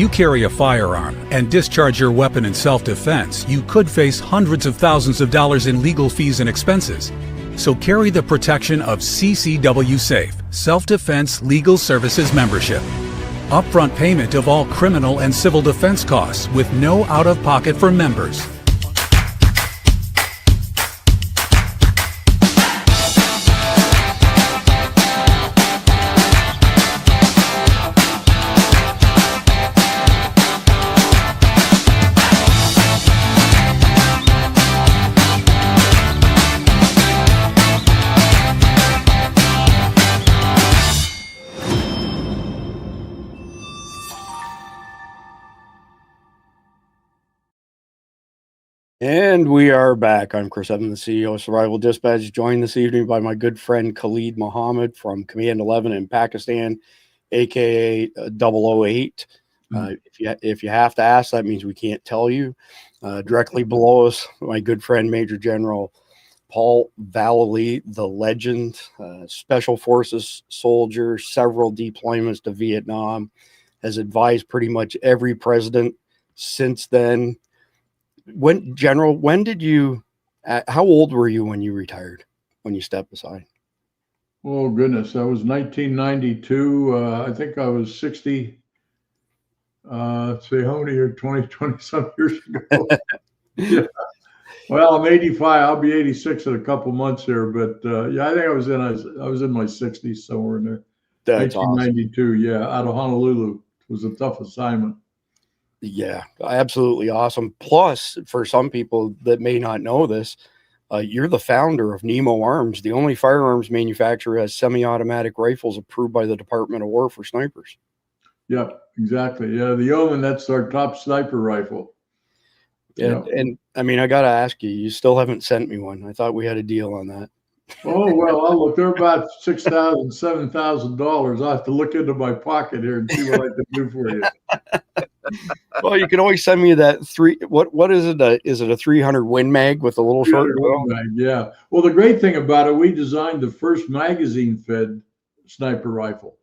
you carry a firearm and discharge your weapon in self-defense, you could face hundreds of thousands of dollars in legal fees and expenses. So carry the protection of CCW Safe, Self-Defense Legal Services membership. Upfront payment of all criminal and civil defense costs with no out-of-pocket for members. And we are back. I'm Chris Evans, the CEO of Survival Dispatch, joined this evening by my good friend Khalid Mohammed from Command 11 in Pakistan, aka 008. If you have to ask, that means we can't tell you. Directly below us, my good friend Major General Paul Vallely, the legend, Special Forces soldier, several deployments to Vietnam, has advised pretty much every president since then. When did you, how old were you when you retired, when you stepped aside? Oh, goodness. That was 1992. I think I was 60. Let's see, how many are 20 some years ago? Yeah. Well, I'm 85. I'll be 86 in a couple months here. But yeah, I think I was in my 60s, somewhere in there. That's 1992. Awesome. Yeah, out of Honolulu. It was a tough assignment. Yeah, absolutely awesome. Plus, for some people that may not know this, you're the founder of Nemo Arms, the only firearms manufacturer has semi-automatic rifles approved by the Department of War for snipers. Yeah, exactly. Yeah, the Omen, that's our top sniper rifle. Yeah, and I mean, I got to ask you, you still haven't sent me one. I thought we had a deal on that. Oh, well, look, they're about $6,000, $7,000. I'll have to look into my pocket here and see what I can do for you. Well, you can always send me that what is it? Is it a 300 Win Mag with a little short barrel? Yeah. Well, the great thing about it, we designed the first magazine-fed sniper rifle.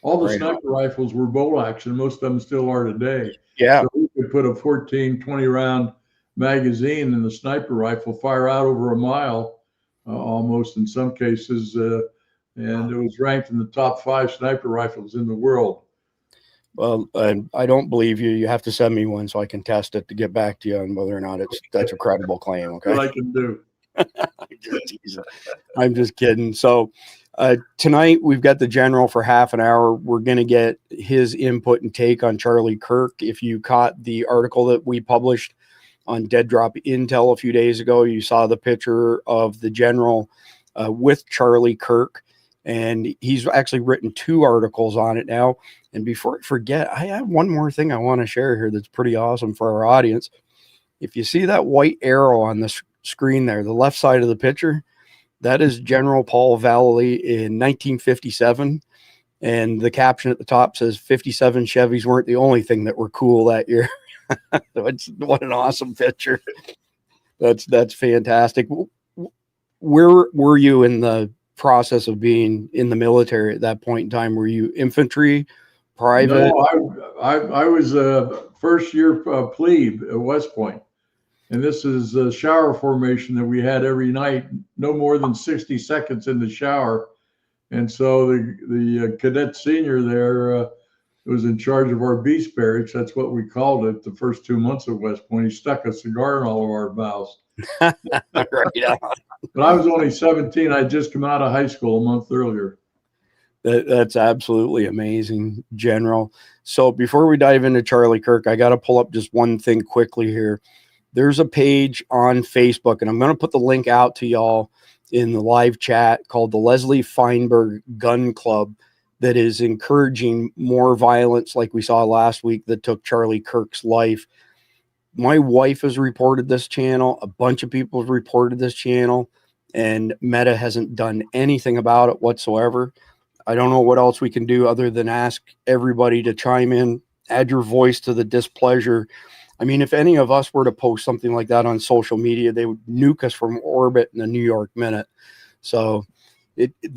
All the sniper rifles were bolt action. Most of them still are today. Yeah. So we could put a 14, 20-round magazine in the sniper rifle, fire out over a mile, almost in some cases, and it was ranked in the top 5 sniper rifles in the world. Well, I don't believe you. You have to send me one so I can test it to get back to you on whether or not that's a credible claim. Okay. What I can do. I'm just kidding. So tonight we've got the general for half an hour. We're going to get his input and take on Charlie Kirk. If you caught the article that we published on Dead Drop Intel a few days ago, you saw the picture of the general with Charlie Kirk. And he's actually written 2 articles on it now. And before I forget, I have one more thing I want to share here that's pretty awesome for our audience. If you see that white arrow on the screen there, the left side of the picture, that is General Paul Vallely in 1957. And the caption at the top says 57 Chevys weren't the only thing that were cool that year. What an awesome picture. That's fantastic. Where were you in the process of being in the military at that point in time? Were you infantry, private? No, I was a first year plebe at West Point, and this is a shower formation that we had every night, no more than 60 seconds in the shower. And so the cadet senior there was in charge of our beast barracks. That's what we called it the first 2 months at West Point. He stuck a cigar in all of our mouths. Right on. But I was only 17. I'd just come out of high school a month earlier. That's absolutely amazing, General. So before we dive into Charlie Kirk, I got to pull up just one thing quickly here. There's a page on Facebook, and I'm going to put the link out to y'all in the live chat, called the Leslie Feinberg Gun Club, that is encouraging more violence like we saw last week that took Charlie Kirk's life. My wife has reported this channel. A bunch of people have reported this channel, and Meta hasn't done anything about it whatsoever. I don't know what else we can do other than ask everybody to chime in, add your voice to the displeasure. I mean, if any of us were to post something like that on social media, they would nuke us from orbit in a New York minute. So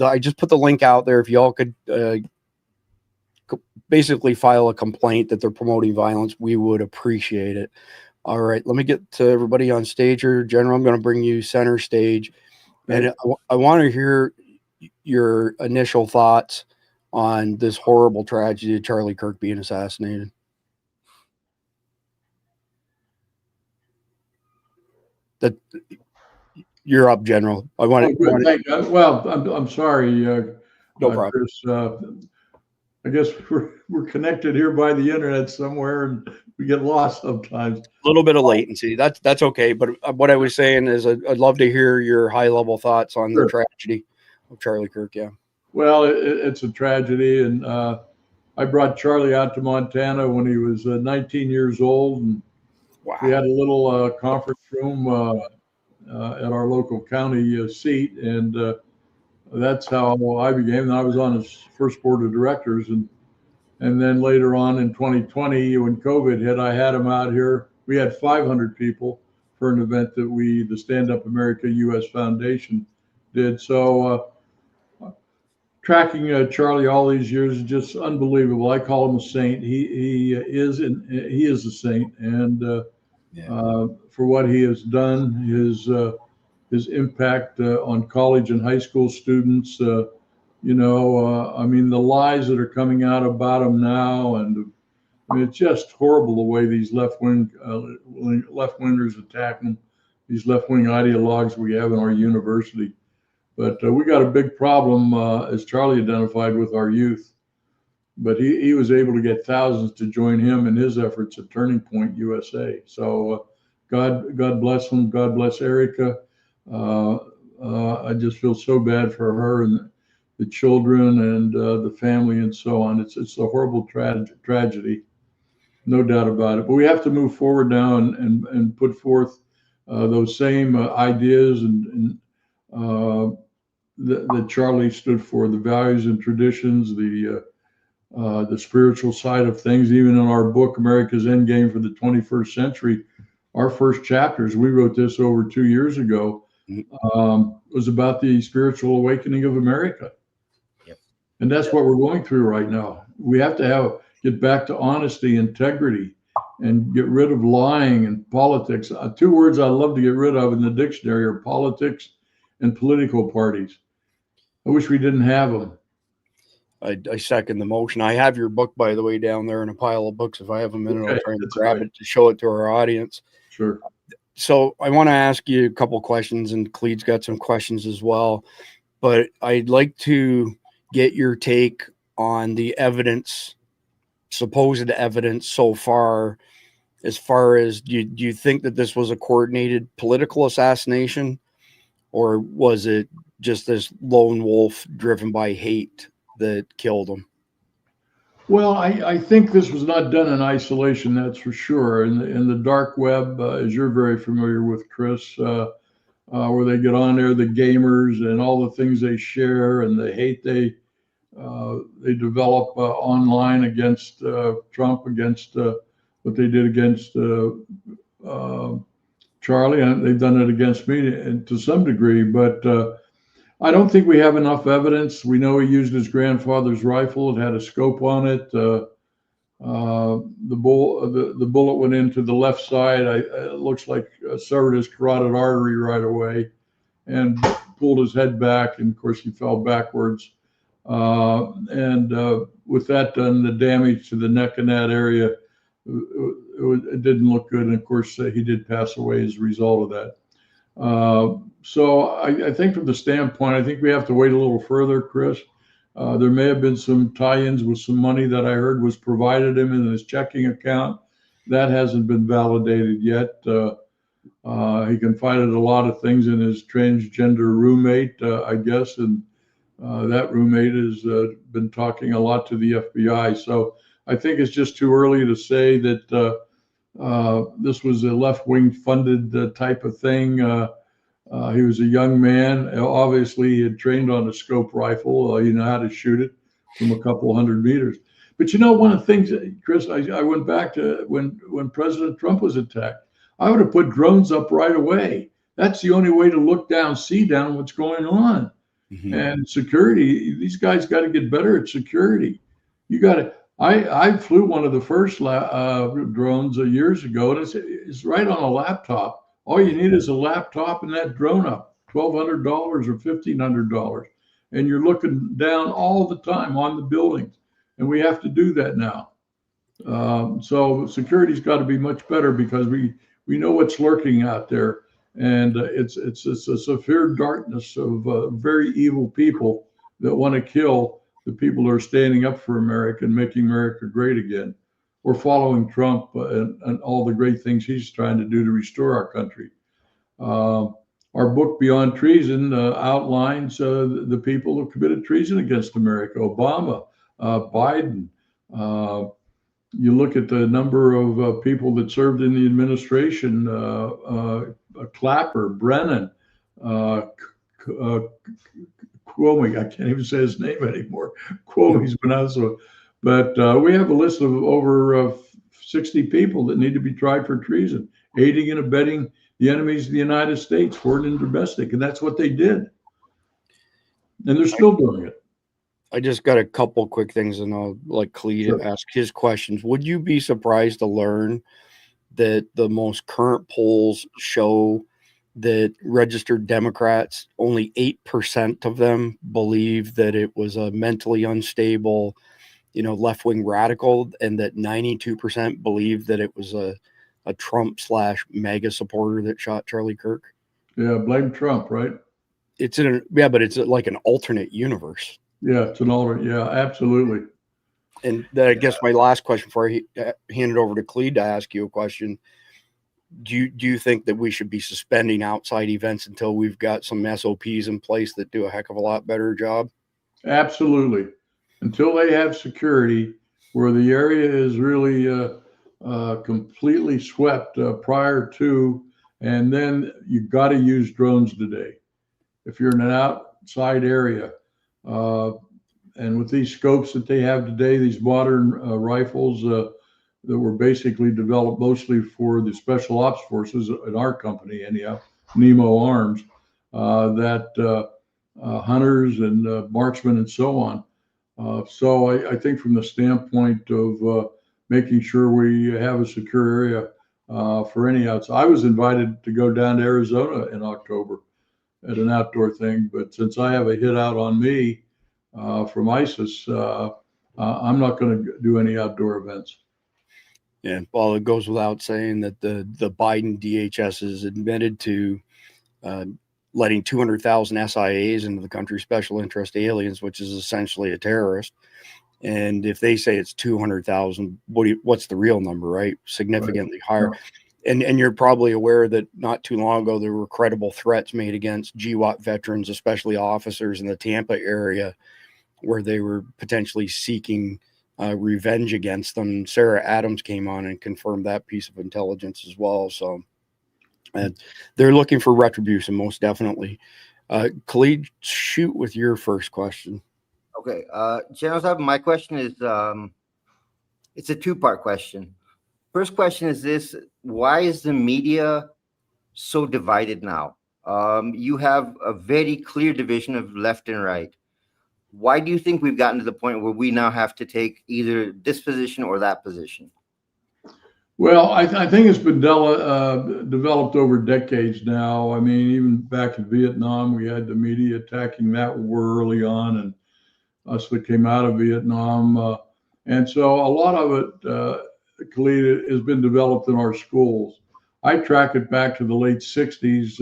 I just put the link out there. If y'all could basically file a complaint that they're promoting violence, we would appreciate it. All right, let me get to everybody on stage here. General, I'm going to bring you center stage. And I want to hear your initial thoughts on this horrible tragedy of Charlie Kirk being assassinated. That you're up, General. I want to. Thank you. Well, I'm sorry, No problem. Chris. I guess we're connected here by the internet somewhere, and we get lost sometimes. A little bit of latency. That's okay. But what I was saying is, I'd love to hear your high level thoughts on the tragedy of Charlie Kirk. Yeah. Well, it's a tragedy, and I brought Charlie out to Montana when he was 19 years old, and we had a little conference room at our local county seat, and that's how I became. I was on his first board of directors, and then later on in 2020, when COVID hit, I had him out here. We had 500 people for an event that the Stand Up America U.S. Foundation did. So tracking Charlie all these years is just unbelievable. I call him a saint. He is a saint, and for what he has done, his impact on college and high school students. I mean, the lies that are coming out about him now, and I mean, it's just horrible the way these left-wingers attack him, these left-wing ideologues we have in our university. But we got a big problem, as Charlie identified, with our youth. But he was able to get thousands to join him in his efforts at Turning Point USA. So God bless him. God bless Erica. I just feel so bad for her and the children and the family and so on. It's a horrible tragedy, no doubt about it. But we have to move forward now and put forth those same ideas and that Charlie stood for, the values and traditions, the spiritual side of things. Even in our book, America's Endgame for the 21st Century, our first chapters, we wrote this over 2 years ago, was about the spiritual awakening of America. Yep. And that's what we're going through right now. We have to get back to honesty, integrity, and get rid of lying and politics. 2 words I love to get rid of in the dictionary are politics and political parties. I wish we didn't have them. I second the motion. I have your book, by the way, down there in a pile of books. If I have a minute, I'll try and grab it to show it to our audience. Sure. So I want to ask you a couple questions, and Cleet's got some questions as well. But I'd like to get your take on the evidence, supposed evidence so far as do you think that this was a coordinated political assassination, or was it just this lone wolf driven by hate that killed him? Well, I think this was not done in isolation, that's for sure. In the dark web, as you're very familiar with, Chris, where they get on there, the gamers and all the things they share and the hate they develop online against Trump, against what they did against Charlie, and they've done it against me to some degree. But I don't think we have enough evidence. We know he used his grandfather's rifle. It had a scope on it. The bullet went into the left side. It looks like severed his carotid artery right away and pulled his head back. And of course, he fell backwards. With that done, the damage to the neck in that area, it didn't look good. And of course, he did pass away as a result of that. So I think from the standpoint, I think we have to wait a little further, Chris. There may have been some tie-ins with some money that I heard was provided him in his checking account. That hasn't been validated yet. He confided a lot of things in his transgender roommate, I guess, and that roommate has been talking a lot to the FBI. So I think it's just too early to say that this was a left-wing funded type of thing. He was a young man. Obviously, he had trained on a scope rifle. You know how to shoot it from a couple hundred meters. But you know, one of the things, Chris, I went back to when President Trump was attacked. I would have put drones up right away. That's the only way to look down, see down what's going on. Mm-hmm. And security, these guys got to get better at security. You got to, I flew one of the first drones years ago, and it's right on a laptop. All you need is a laptop and that drone up, $1,200 or $1,500, and you're looking down all the time on the buildings. And we have to do that now. So security's got to be much better because we know what's lurking out there, and it's a severe darkness of very evil people that want to kill the people who are standing up for America and making America great again, or following Trump and all the great things he's trying to do to restore our country. Our book Beyond Treason outlines the people who committed treason against America: Obama, Biden. You look at the number of people that served in the administration: Clapper, Brennan, Cuomo. I can't even say his name anymore. Cuomo's been out so. But we have a list of over 60 people that need to be tried for treason, aiding and abetting the enemies of the United States, foreign and domestic, and that's what they did. And they're still doing it. I just got a couple quick things, and I'll let Clee ask his questions. Would you be surprised to learn that the most current polls show that registered Democrats, only 8% of them believe that it was a mentally unstable, left-wing radical, and that 92% believe that it was a Trump/MAGA supporter that shot Charlie Kirk? Yeah, blame Trump, right? But it's like an alternate universe. Yeah, it's an alternate. Yeah, absolutely. And then I guess my last question before I hand it over to Cleed to ask you a question. Do you think that we should be suspending outside events until we've got some SOPs in place that do a heck of a lot better job? Absolutely. Until they have security where the area is really completely swept prior to, and then you've got to use drones today. If you're in an outside area, and with these scopes that they have today, these modern rifles that were basically developed mostly for the special ops forces in our company, anyhow, Nemo Arms, that hunters and marksmen and so on. So I think from the standpoint of making sure we have a secure area for any outside. I was invited to go down to Arizona in October at an outdoor thing, but since I have a hit out on me from ISIS, I'm not going to do any outdoor events. Yeah, well, it goes without saying that the Biden DHS is admitted to letting 200,000 SIAs into the country, special interest aliens, which is essentially a terrorist. And if they say it's 200,000, what's the real number, right? Significantly higher. Yeah. And you're probably aware that not too long ago, there were credible threats made against GWAT veterans, especially officers in the Tampa area, where they were potentially seeking revenge against them. Sarah Adams came on and confirmed that piece of intelligence as well. So they're looking for retribution, most definitely. Khalid, shoot with your first question. Okay, General Saab, my question is, it's a two-part question. First question is this: why is the media so divided now? You have a very clear division of left and right. Why do you think we've gotten to the point where we now have to take either this position or that position? Well, I think it's been developed over decades now. I mean, even back in Vietnam, we had the media attacking that war early on, and us that came out of Vietnam. And so a lot of it, Khalid, has been developed in our schools. I track it back to the late 60s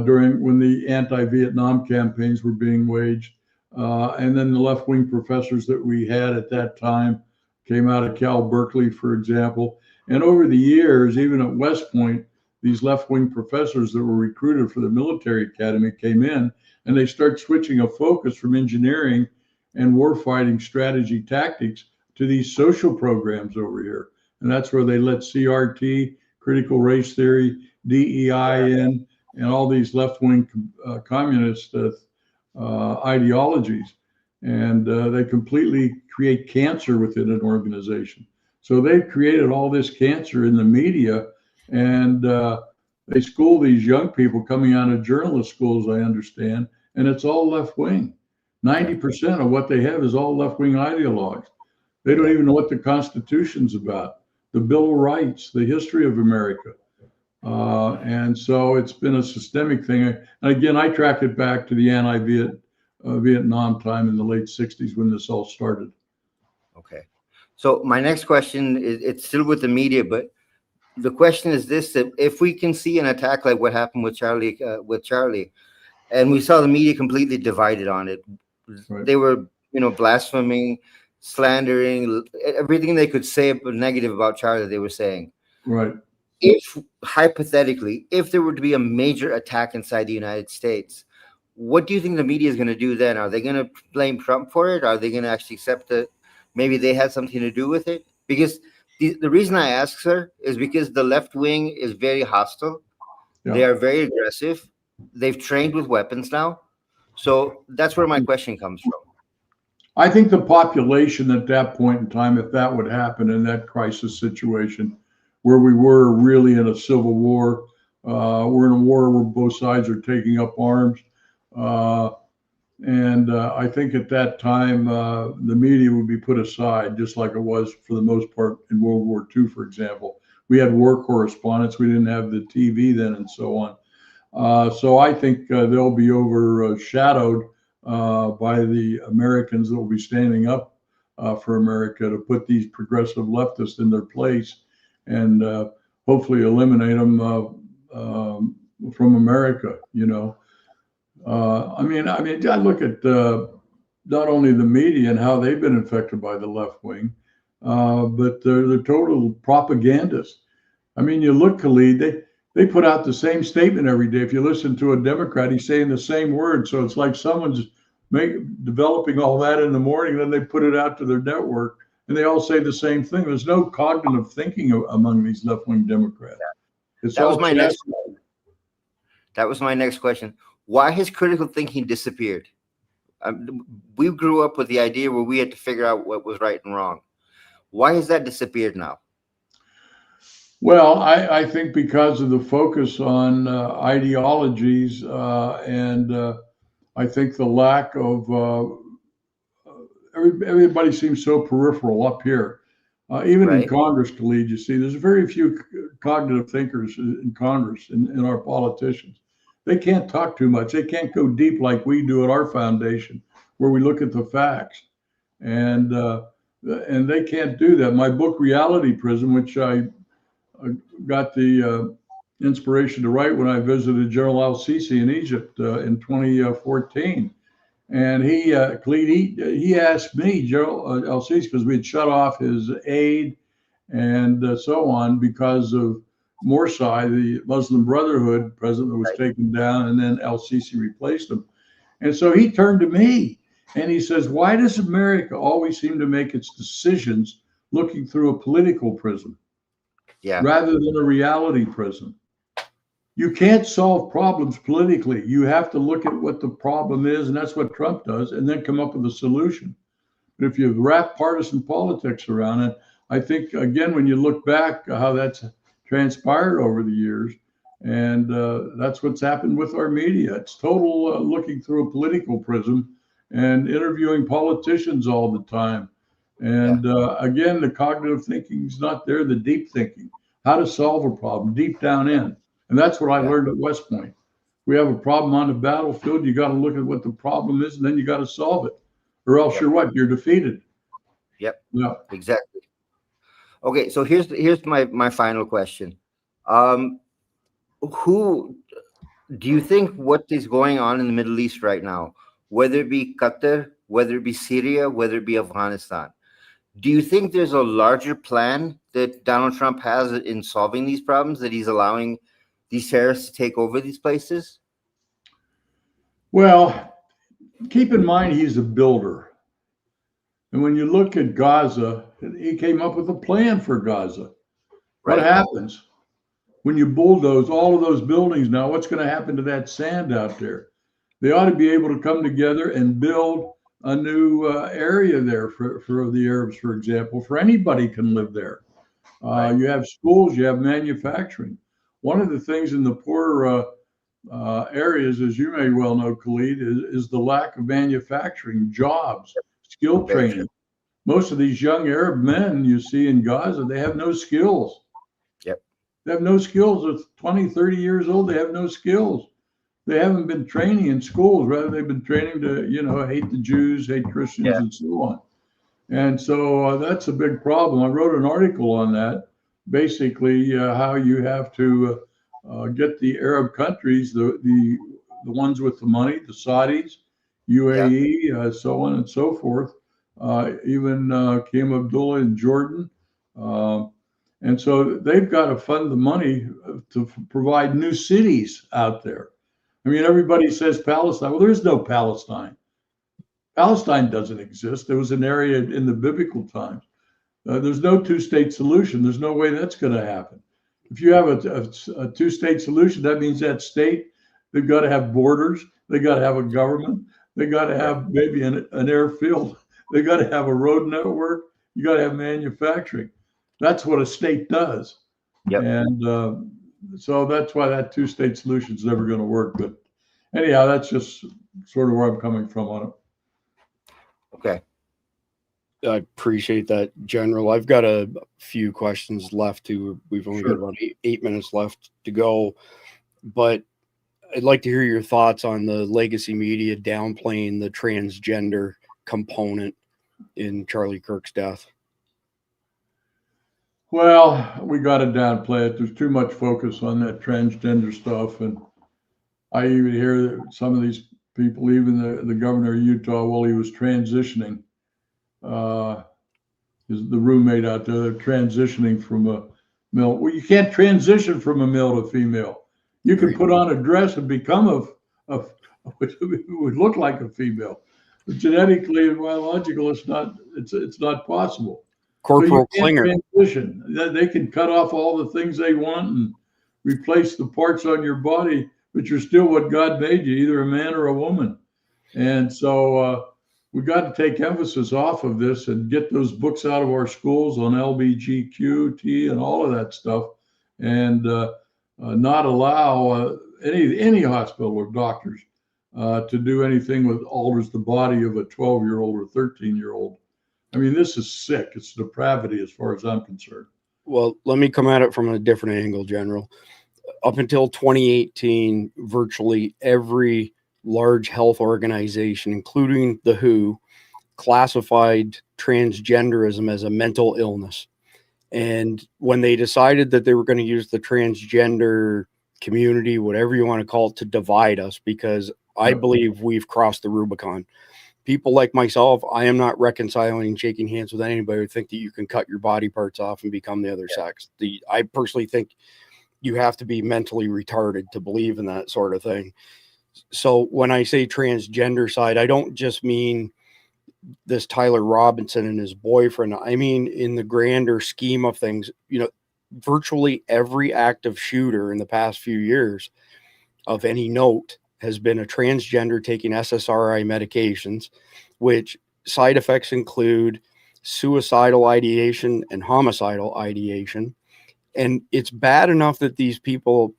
during when the anti-Vietnam campaigns were being waged. And then the left-wing professors that we had at that time came out of Cal Berkeley, for example. And over the years, even at West Point, these left-wing professors that were recruited for the military academy came in, and they start switching a focus from engineering and warfighting strategy tactics to these social programs over here. And that's where they let CRT, critical race theory, DEI in, and all these left-wing communist ideologies. And they completely create cancer within an organization. So they've created all this cancer in the media, and they school these young people coming out of journalist schools, I understand, and it's all left-wing. 90% of what they have is all left-wing ideologues. They don't even know what the Constitution's about, the Bill of Rights, the history of America. And so it's been a systemic thing. And again, I track it back to the Vietnam time in the late 60s when this all started. Okay. So my next question is, it's still with the media, but the question is this: that if we can see an attack like what happened with Charlie, and we saw the media completely divided on it, Right. They were, blaspheming, slandering, everything they could say negative about Charlie, they were saying. Right. If hypothetically, if there were to be a major attack inside the United States, what do you think the media is going to do then? Are they going to blame Trump for it? Are they going to actually accept that maybe they had something to do with it? Because the reason I ask, sir, is because the left wing is very hostile. Yeah. They are very aggressive. They've trained with weapons now. So that's where my question comes from. I think the population at that point in time, if that would happen in that crisis situation, where we were really in a civil war, we're in a war where both sides are taking up arms. And I think at that time, the media would be put aside, just like it was for the most part in World War II, for example. We had war correspondents. We didn't have the TV then and so on. So I think they'll be overshadowed by the Americans that will be standing up for America to put these progressive leftists in their place and hopefully eliminate them from America. I mean, I look at not only the media and how they've been infected by the left wing, but they're total propagandists. I mean, you look, Khalid, they put out the same statement every day. If you listen to a Democrat, he's saying the same word. So it's like someone's developing all that in the morning, then they put it out to their network, and they all say the same thing. There's no cognitive thinking among these left-wing Democrats. It's that was my next. question. That was my next question. Why has critical thinking disappeared? We grew up with the idea where we had to figure out what was right and wrong. Why has that disappeared now? Well, I think because of the focus on ideologies and I think the lack of everybody seems so peripheral up here. Even in Congress, Khalid, you see, there's very few cognitive thinkers in Congress, in our politicians. They can't talk too much. They can't go deep like we do at our foundation, where we look at the facts. And they can't do that. My book, Reality Prison, which I got the inspiration to write when I visited General al-Sisi in Egypt in 2014. And he asked me, General al-Sisi, because we had shut off his aid and so on because of Morsi, the Muslim Brotherhood president that was taken down, and then al-Sisi replaced him. And so he turned to me and he says, why does America always seem to make its decisions looking through a political prism? Rather than a reality prism. You can't solve problems politically. You have to look at what the problem is, and that's what Trump does, and then come up with a solution. But if you wrap partisan politics around it, I think, again, when you look back how that's transpired over the years, and that's what's happened with our media. It's total looking through a political prism and interviewing politicians all the time. And again, the cognitive thinking is not there, the deep thinking, how to solve a problem deep down in. And that's what I learned at West Point. We have a problem on the battlefield. You got to look at what the problem is, and then you got to solve it, or else you're defeated. Yep. Yeah. Exactly. Okay. So here's my final question. Who do you think what is going on in the Middle East right now, whether it be Qatar, whether it be Syria, whether it be Afghanistan, do you think there's a larger plan that Donald Trump has in solving these problems, that he's allowing these terrorists to take over these places? Well, keep in mind, he's a builder. And when you look at Gaza, he came up with a plan for Gaza. What happens when you bulldoze all of those buildings now? What's going to happen to that sand out there? They ought to be able to come together and build a new area there for the Arabs, for example, for anybody can live there. You have schools, you have manufacturing. One of the things in the poor areas, as you may well know, Khalid, is the lack of manufacturing, jobs, skill training. most of these young Arab men you see in Gaza, they have no skills. Yep. They have no skills. They're 20, 30 years old. They have no skills. They haven't been training in schools. Rather, they've been training to, hate the Jews, hate Christians, and so on. And so that's a big problem. I wrote an article on that, basically how you have to get the Arab countries, the ones with the money, the Saudis, UAE, so on and so forth, even King Abdullah in Jordan. And so they've got to fund the money to provide new cities out there. I mean, everybody says Palestine. Well, there is no Palestine. Palestine doesn't exist. There was an area in the biblical times. There's no two-state solution. There's no way that's going to happen. If you have a two-state solution, that means that state, they've got to have borders. They got to have a government. They got to have maybe an airfield. They got to have a road network. You got to have manufacturing. That's what a state does. Yep. And so that's why that two-state solution is never going to work. But anyhow, that's just sort of where I'm coming from on it. Okay. I appreciate that, General. I've got a few questions left too. We've only got about eight minutes left to go, but I'd like to hear your thoughts on the legacy media downplaying the transgender component in Charlie Kirk's death. Well, we got to downplay it. There's too much focus on that transgender stuff. And I even hear that some of these people, even the governor of Utah, while he was transitioning, the roommate out there, transitioning from a male. Well, you can't transition from a male to female. You can put on a dress and become which would look like a female. But genetically and biological, it's not possible. Corporal so Klinger. Transition. They can cut off all the things they want and replace the parts on your body, but you're still what God made you, either a man or a woman. And so we got to take emphasis off of this and get those books out of our schools on LBGQT and all of that stuff, and not allow any hospital or doctors to do anything that alters the body of a 12-year-old or 13-year-old. I mean, this is sick. It's depravity as far as I'm concerned. Well, let me come at it from a different angle, General. Up until 2018, virtually every large health organization, including the WHO, classified transgenderism as a mental illness. And when they decided that they were going to use the transgender community, whatever you want to call it, to divide us, because I believe we've crossed the Rubicon. People like myself, I am not reconciling and shaking hands with anybody who think that you can cut your body parts off and become the other sex. I personally think you have to be mentally retarded to believe in that sort of thing. So when I say transgender side, I don't just mean this Tyler Robinson and his boyfriend. I mean, in the grander scheme of things, virtually every active shooter in the past few years of any note has been a transgender taking SSRI medications, which side effects include suicidal ideation and homicidal ideation. And it's bad enough that these people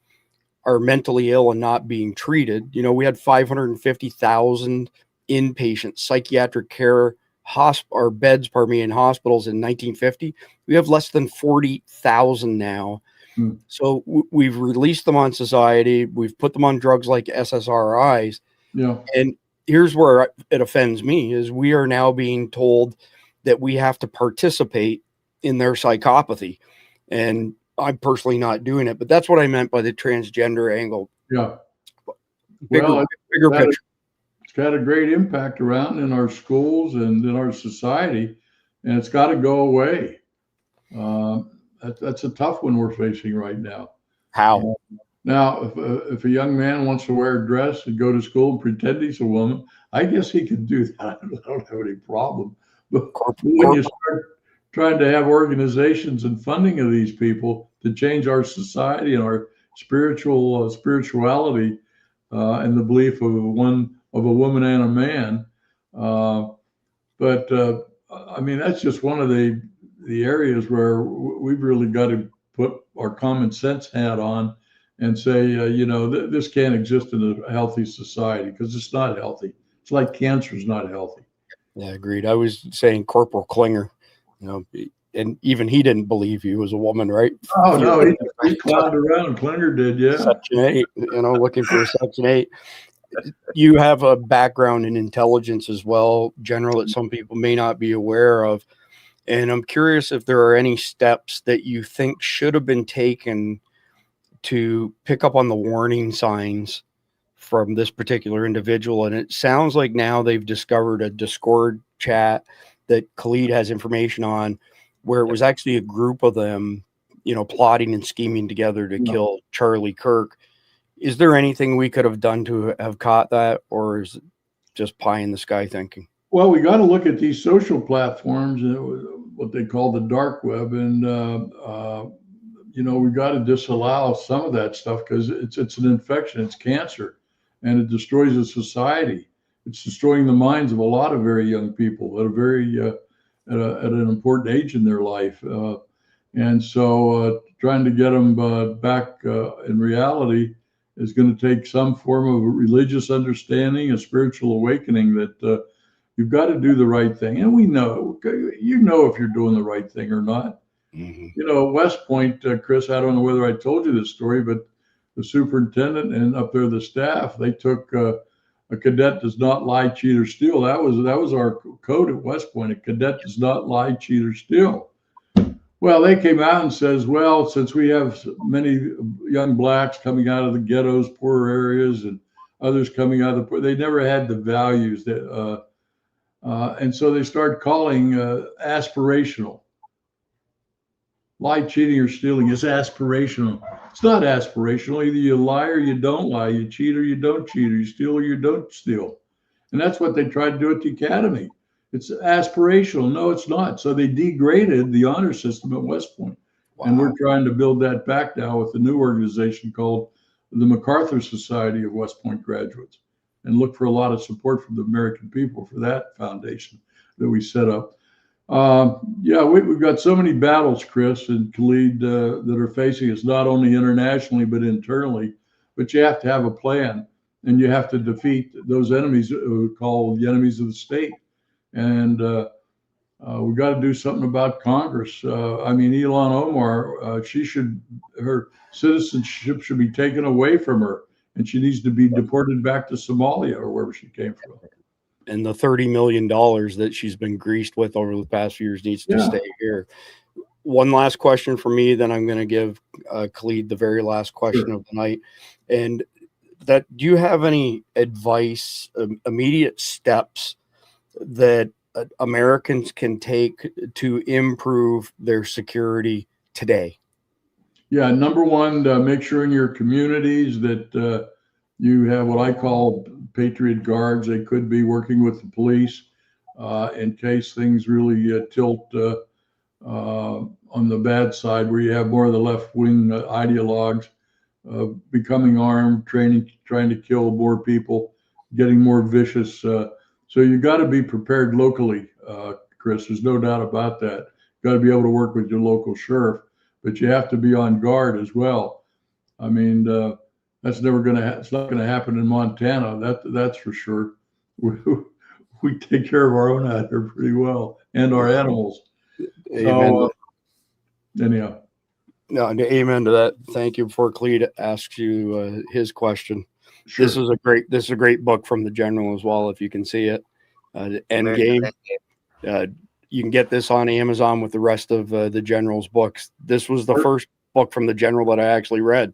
are mentally ill and not being treated. We had 550,000 inpatient psychiatric care or beds, in hospitals in 1950. We have less than 40,000 now. So we've released them on society. We've put them on drugs like SSRIs. Yeah. And here's where it offends me is we are now being told that we have to participate in their psychopathy. And I'm personally not doing it, but that's what I meant by the transgender angle. Yeah. Bigger picture. It's got a great impact around in our schools and in our society, and it's got to go away. That's a tough one we're facing right now. How? Now, if a young man wants to wear a dress and go to school and pretend he's a woman, I guess he can do that. I don't have any problem. But when you start trying to have organizations and funding of these people to change our society and our spirituality and the belief of a woman and a man, I mean, that's just one of the areas where we've really got to put our common sense hat on and say, this can't exist in a healthy society because it's not healthy. It's like cancer is not healthy. Yeah, agreed. I was saying Corporal Klinger, you know, and even he didn't believe he was a woman, right? Oh, no, he clowned around. Klinger did, yeah. Section 8, you know, looking for a Section 8. You have a background in intelligence as well, General, that some people may not be aware of. And I'm curious if there are any steps that you think should have been taken to pick up on the warning signs from this particular individual. And it sounds like now they've discovered a Discord chat that Khalid has information on, where it was actually a group of them, you know, plotting and scheming together to kill Charlie Kirk. Is there anything we could have done to have caught that, or is it just pie in the sky thinking? Well, we got to look at these social platforms, what they call the dark web, and you know, we got to disallow some of that stuff because it's an infection, it's cancer, and it destroys a society. It's destroying the minds of a lot of very young people at a very at an important age in their life, and so trying to get them back in reality is going to take some form of religious understanding, a spiritual awakening that you've got to do the right thing. And we know, you know, if you're doing the right thing or not. Mm-hmm. You know, West Point, Chris, I don't know whether I told you this story, but the superintendent and up there the staff, they took a cadet does not lie, cheat, or steal. That was our code at West Point. A cadet does not lie, cheat, or steal. Well, they came out and says, well, since we have many young blacks coming out of the ghettos, poorer areas, and others coming out of the poor, they never had the values that, and so they started calling aspirational. Lie, cheating, or stealing is aspirational. It's not aspirational. Either you lie or you don't lie. You cheat or you don't cheat, or you steal or you don't steal. And that's what they tried to do at the academy. It's aspirational. No, it's not. So they degraded the honor system at West Point. Wow. And we're trying to build that back now with a new organization called the MacArthur Society of West Point Graduates, and look for a lot of support from the American people for that foundation that we set up. Yeah, we've got so many battles, Chris and Khalid, that are facing us, not only internationally, but internally. But you have to have a plan, and you have to defeat those enemies called the enemies of the state. And we've got to do something about Congress. I mean, Ilhan Omar, her citizenship should be taken away from her, and she needs to be deported back to Somalia or wherever she came from. And the $30 million that she's been greased with over the past few years needs to stay here. One last question for me, then I'm going to give Khalid the very last question of the night. And that, do you have any advice, immediate steps that Americans can take to improve their security today? Yeah, number one, make sure in your communities that you have what I call Patriot Guards. They could be working with the police in case things really tilt on the bad side, where you have more of the left-wing ideologues becoming armed, trying to kill more people, getting more vicious. So you got to be prepared locally, Chris. There's no doubt about that. You got to be able to work with your local sheriff, but you have to be on guard as well. I mean, that's never going to. It's not going to happen in Montana. That's for sure. We take care of our own out here pretty well, and our animals. Amen. So, anyhow. No, amen to that. Thank you. Before Khalid asks you his question, Sure. This is a great book from the General as well. If you can see it, Endgame. You can get this on Amazon with the rest of the General's books. This was the first book from the General that I actually read.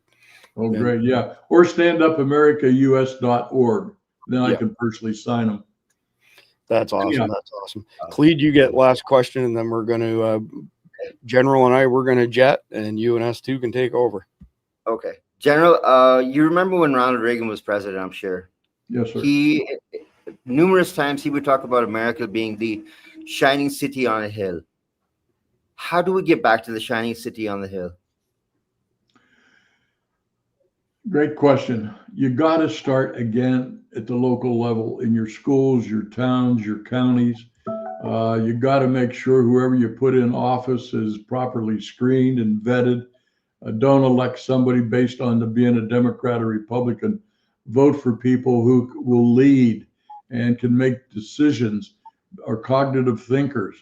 Oh, great. Yeah. Or standupamericaus.org. Then I can personally sign them. That's awesome. Yeah. That's awesome. Khalid, you get last question, and then we're going to, General and I, we're going to jet, and you and S2 can take over. Okay. General, you remember when Ronald Reagan was president, I'm sure. Yes, sir. Numerous times he would talk about America being the shining city on a hill. How do we get back to the shining city on the hill? Great question. You got to start again at the local level, in your schools, your towns, your counties. You got to make sure whoever you put in office is properly screened and vetted. Don't elect somebody based on being a Democrat or Republican. Vote for people who will lead and can make decisions are cognitive thinkers,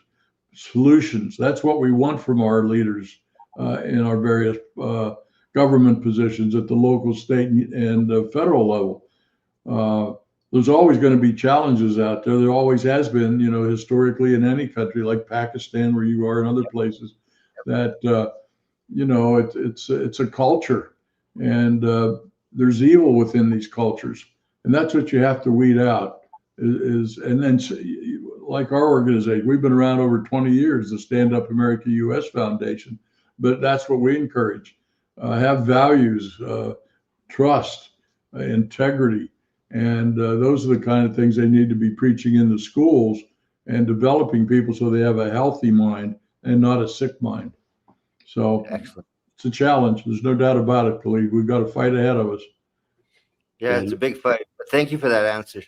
solutions. That's what we want from our leaders in our various government positions at the local, state, and federal level. There's always going to be challenges out there. There always has been, historically in any country like Pakistan, where you are, and other places, that it's a culture, and there's evil within these cultures, and that's what you have to weed out. And then, like our organization, we've been around over 20 years, the Stand Up America U.S. Foundation, but that's what we encourage. Have values, trust, integrity. And those are the kind of things they need to be preaching in the schools and developing people so they have a healthy mind and not a sick mind. So excellent. It's a challenge. There's no doubt about it, Khalid. We've got a fight ahead of us. Yeah, it's a big fight. But thank you for that answer.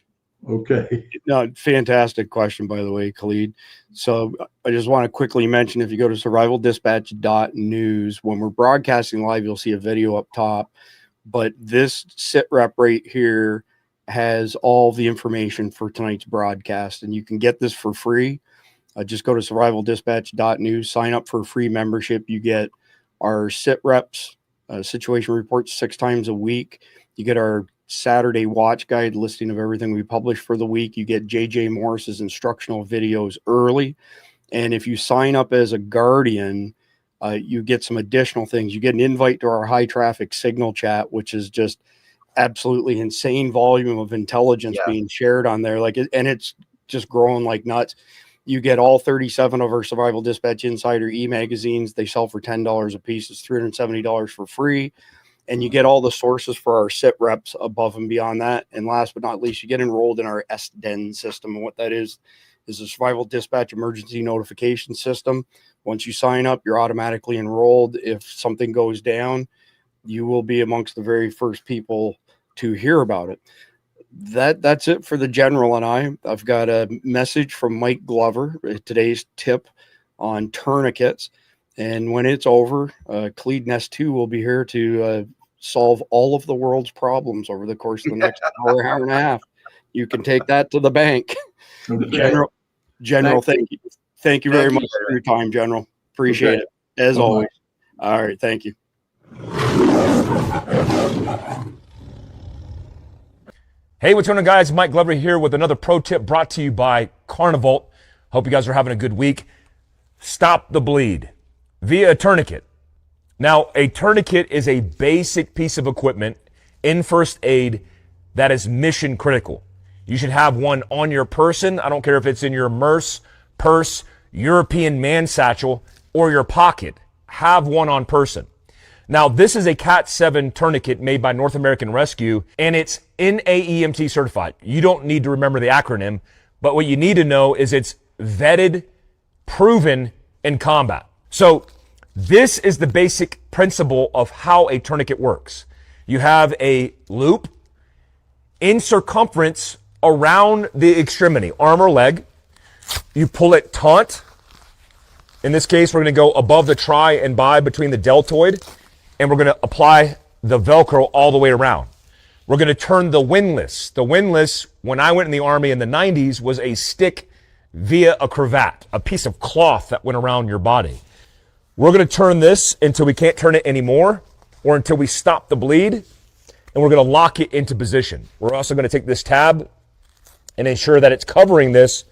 Okay. No, fantastic question, by the way, Khalid. So I just want to quickly mention, if you go to survivaldispatch.news, when we're broadcasting live, you'll see a video up top. But this SITREP right here has all the information for tonight's broadcast, and you can get this for free. Just go to survivaldispatch.news, sign up for a free membership. You get our SITREPs situation reports 6 times a week. You get our Saturday watch guide listing of everything we publish for the week. You get JJ Morris's instructional videos early. And if you sign up as a guardian, you get some additional things. You get an invite to our high traffic signal chat, which is just absolutely insane volume of intelligence being shared on there. And it's just growing like nuts. You get all 37 of our Survival Dispatch Insider e-magazines. They sell for $10 a piece. It's $370 for free. And you get all the sources for our SITREPs above and beyond that. And last but not least, you get enrolled in our SDEN system. And what that is a Survival Dispatch Emergency Notification System. Once you sign up, you're automatically enrolled. If something goes down, you will be amongst the very first people to hear about it. That's it for the general and I. I've got a message from Mike Glover, today's tip on tourniquets. And when it's over, Khalid Nest 2 will be here to solve all of the world's problems over the course of the next hour and a half. You can take that to the bank. Okay. General, thank you. Thank you very much for your time, General. Appreciate it, as always. All right, thank you. Hey, what's going on, guys? Mike Glover here with another pro tip brought to you by Carnival. Hope you guys are having a good week. Stop the bleed via a tourniquet. Now, a tourniquet is a basic piece of equipment in first aid that is mission critical. You should have one on your person. I don't care if it's in your purse, European man satchel, or your pocket. Have one on person. Now, this is a Cat 7 tourniquet made by North American Rescue, and it's NAEMT certified. You don't need to remember the acronym, but what you need to know is it's vetted, proven in combat. So this is the basic principle of how a tourniquet works. You have a loop in circumference around the extremity, arm or leg. You pull it taut. In this case, we're going to go above the tri and bi between the deltoid, and we're going to apply the Velcro all the way around. We're going to turn the windlass. The windlass, when I went in the Army in the 90s, was a stick via a cravat, a piece of cloth that went around your body. We're going to turn this until we can't turn it anymore, or until we stop the bleed, and we're going to lock it into position. We're also going to take this tab and ensure that it's covering this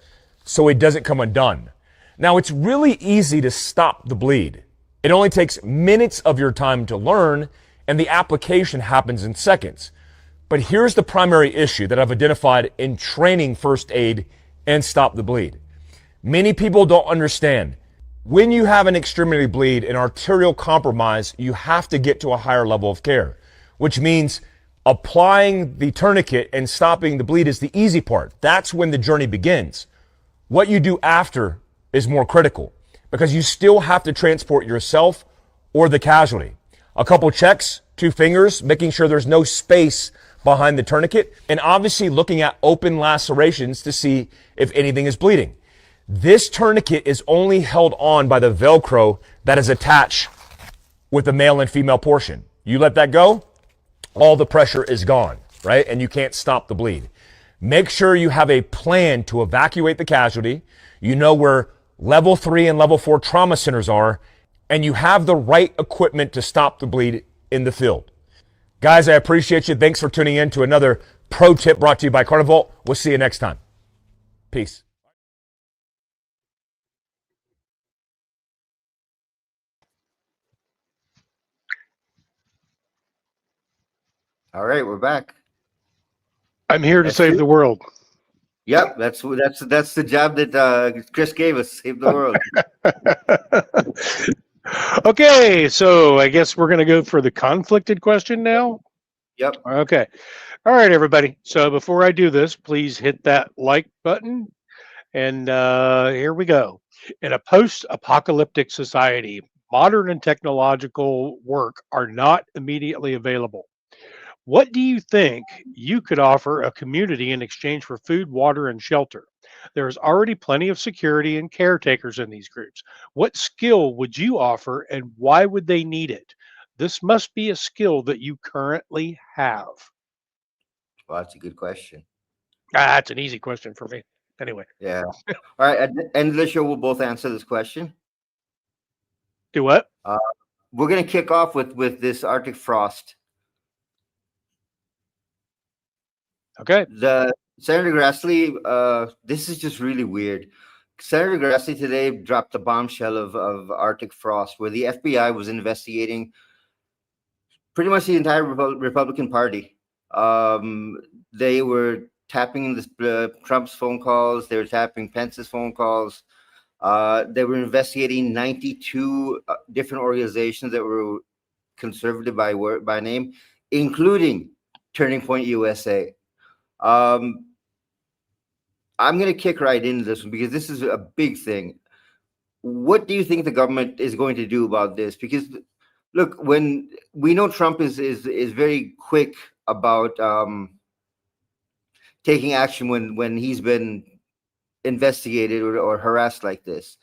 so it doesn't come undone. Now, it's really easy to stop the bleed. It only takes minutes of your time to learn, and the application happens in seconds. But here's the primary issue that I've identified in training first aid and stop the bleed. Many people don't understand. When you have an extremity bleed, an arterial compromise, you have to get to a higher level of care, which means applying the tourniquet and stopping the bleed is the easy part. That's when the journey begins. What you do after is more critical because you still have to transport yourself or the casualty. A couple checks, 2 fingers, making sure there's no space behind the tourniquet, and obviously looking at open lacerations to see if anything is bleeding. This tourniquet is only held on by the Velcro that is attached with the male and female portion. You let that go, all the pressure is gone, right? And you can't stop the bleed. Make sure you have a plan to evacuate the casualty. You know where level 3 and level 4 trauma centers are, and you have the right equipment to stop the bleed in the field. Guys, I appreciate you. Thanks for tuning in to another pro tip brought to you by Carnival. We'll see you next time. Peace. All right, we're back. I'm here to save the world. Yep, that's the job that Chris gave us, save the world. Okay, so I guess we're going to go for the conflicted question now. Yep. Okay. All right, everybody. So before I do this, please hit that like button. And here we go. In a post-apocalyptic society, modern and technological work are not immediately available. What do you think you could offer a community in exchange for food, water, and shelter? There's already plenty of security and caretakers in these groups. What skill would you offer and why would they need it? This must be a skill that you currently have. Well, that's a good question. That's an easy question for me. Anyway. Yeah. All right. At the end of the show, we'll both answer this question. Do what? We're going to kick off with this Arctic frost. Okay. The Senator Grassley, this is just really weird. Senator Grassley today dropped the bombshell of Arctic frost, where the FBI was investigating pretty much the entire Republican Party. They were tapping Trump's phone calls. They were tapping Pence's phone calls. They were investigating 92 different organizations that were conservative by name, including Turning Point USA. I'm going to kick right into this one because this is a big thing. What do you think the government is going to do about this? Because look, when we know Trump is very quick about taking action when he's been investigated or harassed like this.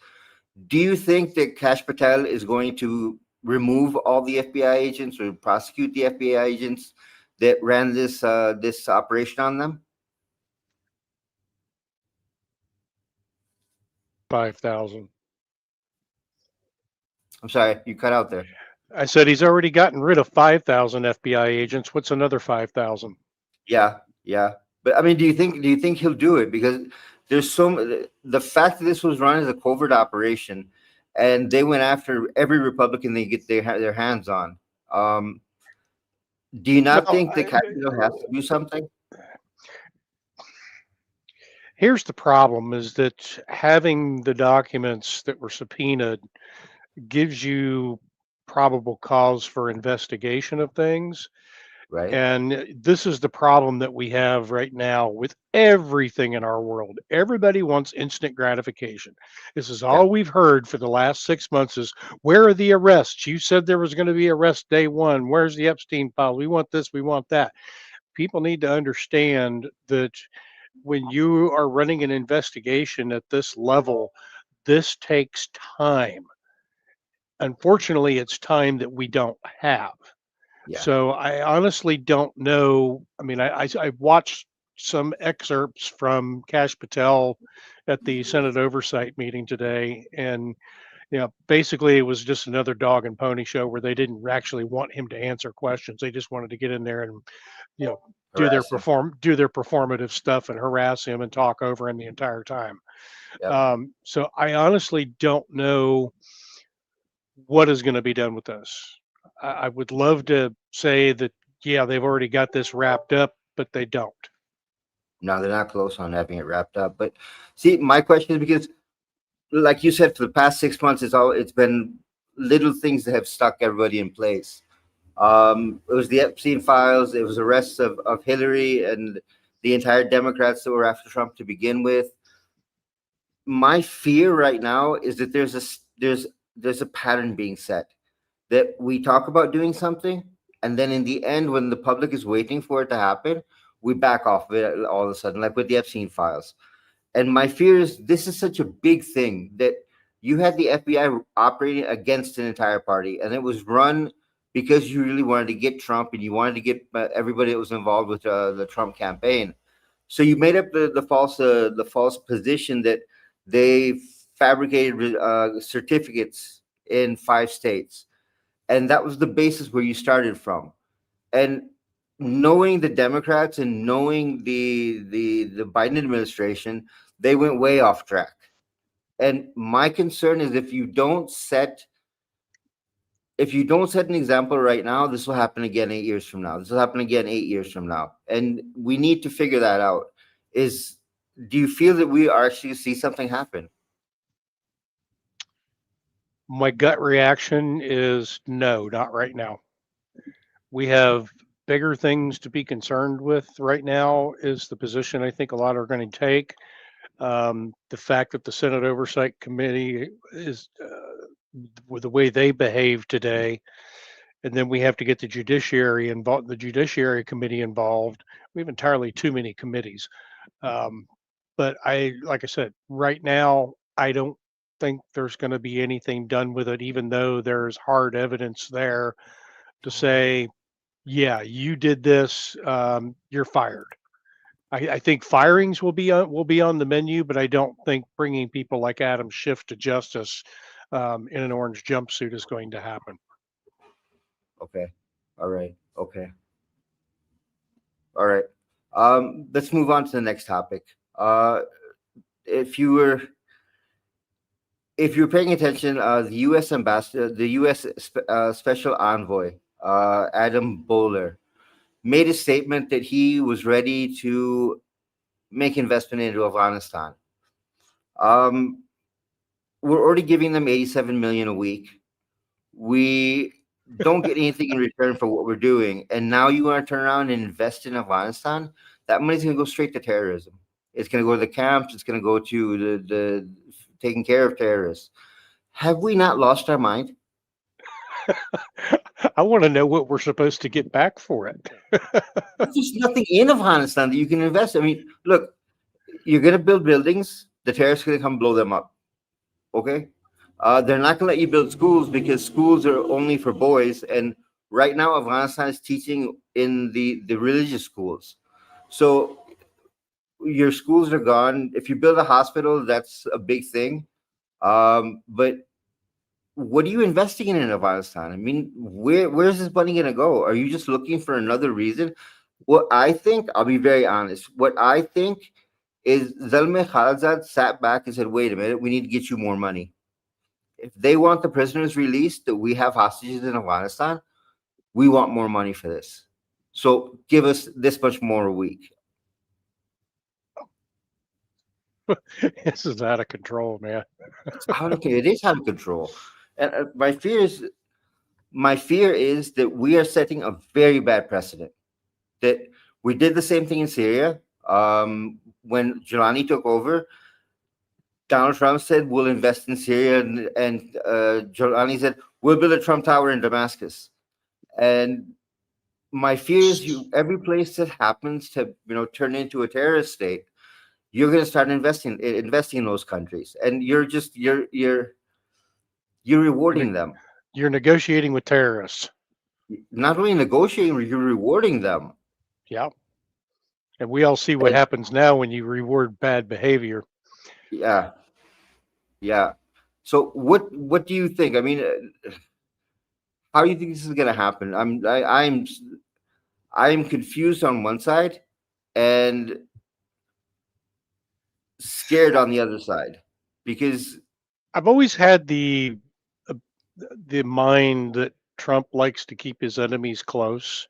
Do you think that Kash Patel is going to remove all the FBI agents or prosecute the FBI agents that ran this operation on them? 5,000. I'm sorry, you cut out there. I said he's already gotten rid of 5,000 FBI agents. What's another 5,000? Yeah. But I mean, do you think he'll do it? Because there's the fact that this was run as a covert operation, and they went after every Republican they get their hands on. Do you not think that Capitol has to do something? Here's the problem: is that having the documents that were subpoenaed gives you probable cause for investigation of things. Right. And this is the problem that we have right now with everything in our world. Everybody wants instant gratification. This is all we've heard for the last 6 months is, where are the arrests? You said there was going to be arrest day one. Where's the Epstein file? We want this, we want that. People need to understand that when you are running an investigation at this level, this takes time. Unfortunately, it's time that we don't have. Yeah. So I honestly don't know. I mean, I watched some excerpts from Kash Patel at the Senate Oversight meeting today, and basically it was just another dog and pony show where they didn't actually want him to answer questions. They just wanted to get in there and do their performative stuff and harass him and talk over him the entire time. Yep. So I honestly don't know what is going to be done with this. I would love to say that, they've already got this wrapped up, but they don't. No, they're not close on having it wrapped up. But see, my question is because, like you said, for the past 6 months, it's been little things that have stuck everybody in place. It was the Epstein files. It was arrests of Hillary and the entire Democrats that were after Trump to begin with. My fear right now is that there's a pattern being set, that we talk about doing something, and then in the end, when the public is waiting for it to happen, we back off of it all of a sudden, like with the Epstein files. And my fear is this is such a big thing that you had the FBI operating against an entire party, and it was run because you really wanted to get Trump and you wanted to get everybody that was involved with the Trump campaign. So you made up the false position that they fabricated certificates in 5 states, and that was the basis where you started from. And knowing the Democrats and knowing the Biden administration, they went way off track. And my concern is if you don't set an example right now, this will happen again 8 years from now. This will happen again 8 years from now. And we need to figure that out. Do you feel that we are actually see something happen? My gut reaction is no, not right now. We have bigger things to be concerned with right now, is the position I think a lot are going to take. The fact that the Senate Oversight Committee is with the way they behave today, and then we have to get the judiciary involved, the Judiciary Committee involved. We have entirely too many committees. But like I said, right now, I don't think there's going to be anything done with it, even though there's hard evidence there to say, yeah, you did this, you're fired. I think firings will be on the menu, but I don't think bringing people like Adam Schiff to justice in an orange jumpsuit is going to happen. Okay. All right. Okay. All right. Let's move on to the next topic. If you were paying attention, the U.S. ambassador, the U.S. special envoy, Adam Bowler, made a statement that he was ready to make investment into Afghanistan. We're already giving them $87 million a week. We don't get anything in return for what we're doing, and now you want to turn around and invest in Afghanistan? That money's going to go straight to terrorism. It's going to go to the camps. It's going to go to the taking care of terrorists. Have we not lost our mind? I want to know what we're supposed to get back for it. There's nothing in Afghanistan that you can invest. I mean, look, you're going to build buildings. The terrorists are going to come blow them up. Okay? They're not going to let you build schools because schools are only for boys. And right now, Afghanistan is teaching in the religious schools. So your schools are gone. If you build a hospital, that's a big thing. But what are you investing in Afghanistan? I mean, where's this money going to go? Are you just looking for another reason? What I think, I'll be very honest, what I think is Zalmay Khalilzad sat back and said, wait a minute, we need to get you more money. If they want the prisoners released, that we have hostages in Afghanistan, we want more money for this. So give us this much more a week. This is out of control, man. It is out of control. And my fear is that we are setting a very bad precedent. That we did the same thing in Syria. When Giuliani took over, Donald Trump said, we'll invest in Syria. And Giuliani said, we'll build a Trump Tower in Damascus. And my fear is every place that happens to turn into a terrorist state, you're going to start investing in those countries. And you're rewarding them. You're negotiating with terrorists. Not only negotiating, you're rewarding them. Yeah. And we all see what happens now when you reward bad behavior. Yeah. Yeah. So what do you think? I mean, how do you think this is going to happen? I'm confused on one side and scared on the other side, because I've always had the mind that Trump likes to keep his enemies close,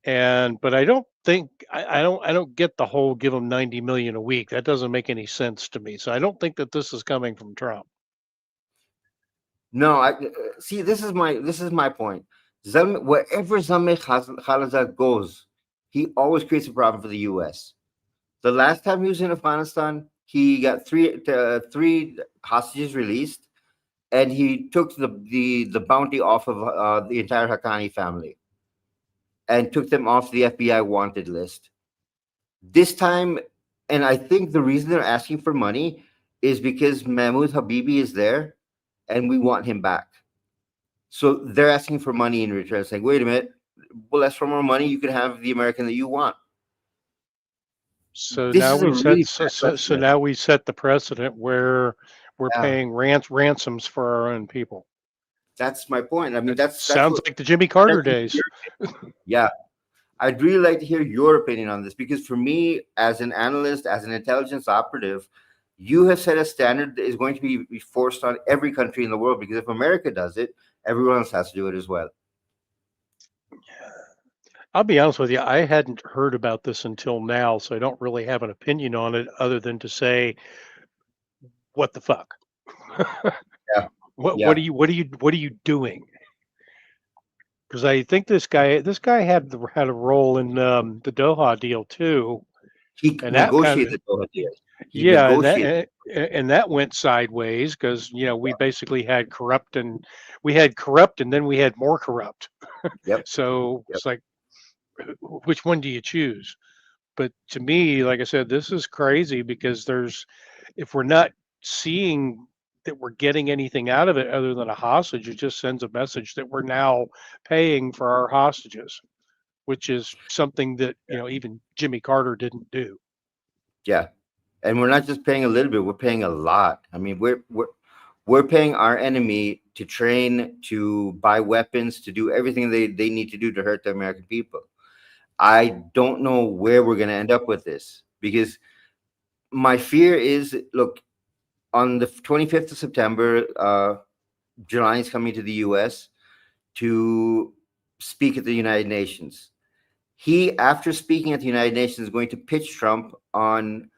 but I don't think I don't get the whole give him 90 million a week. That doesn't make any sense to me. So I don't think that this is coming from Trump. No, I see. This is my point. Wherever Zalmay Khalilzad goes, he always creates a problem for the U.S. The last time he was in Afghanistan, he got three hostages released, and he took the bounty off of the entire Haqqani family and took them off the FBI wanted list. This time, and I think the reason they're asking for money is because Mahmoud Habibi is there, and we want him back. So they're asking for money in return, saying, wait a minute, we'll ask for more money. You can have the American that you want. So This now is a we set really so, bad so, so precedent. now we set the precedent where we're Yeah, paying ransoms for our own people. that's my point. I mean, That that's sounds what. like the Jimmy I'd Carter like to days. hear- Yeah, I'd really like to hear your opinion on this, because for me, as an analyst, as an intelligence operative, you have set a standard that is going to be forced on every country in the world, because if America does it, everyone else has to do it as well. I'll be honest with you, I hadn't heard about this until now, so I don't really have an opinion on it other than to say, what the fuck? Yeah, What yeah, what are you doing? Because I think this guy had a role in the Doha deal too, he and that kind of negotiated the deal. He yeah, negotiated. and that went sideways because we basically had corrupt and then we had more corrupt. Yep, So yep. it's like, which one do you choose? But to me, like I said, this is crazy because if we're not seeing that we're getting anything out of it other than a hostage, it just sends a message that we're now paying for our hostages, which is something that, even Jimmy Carter didn't do. Yeah, and we're not just paying a little bit; we're paying a lot. I mean, we're paying our enemy to train, to buy weapons, to do everything they need to do to hurt the American people. I don't know where we're going to end up with this, because my fear is, look, on the 25th of September, Jelani is coming to the U.S. to speak at the United Nations. He, after speaking at the United Nations, is going to pitch Trump on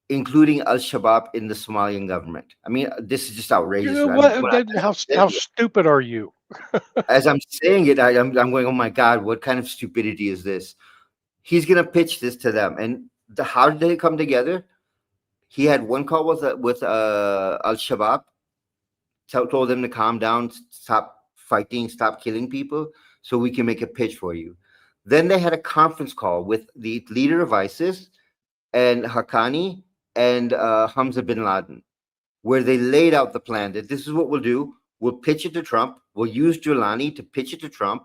including Al-Shabaab in the Somalian government. I mean, this is just outrageous. I mean, How stupid are you? as I'm saying it, I'm going, oh my God, what kind of stupidity is this? He's going to pitch this to them. And how did they come together? He had one call with Al-Shabaab, told them to calm down, stop fighting, stop killing people, so we can make a pitch for you. Then they had a conference call with the leader of ISIS and Haqqani and Hamza bin Laden, where they laid out the plan that this is what we'll do. We'll pitch it to Trump. We'll use Jelani to pitch it to Trump,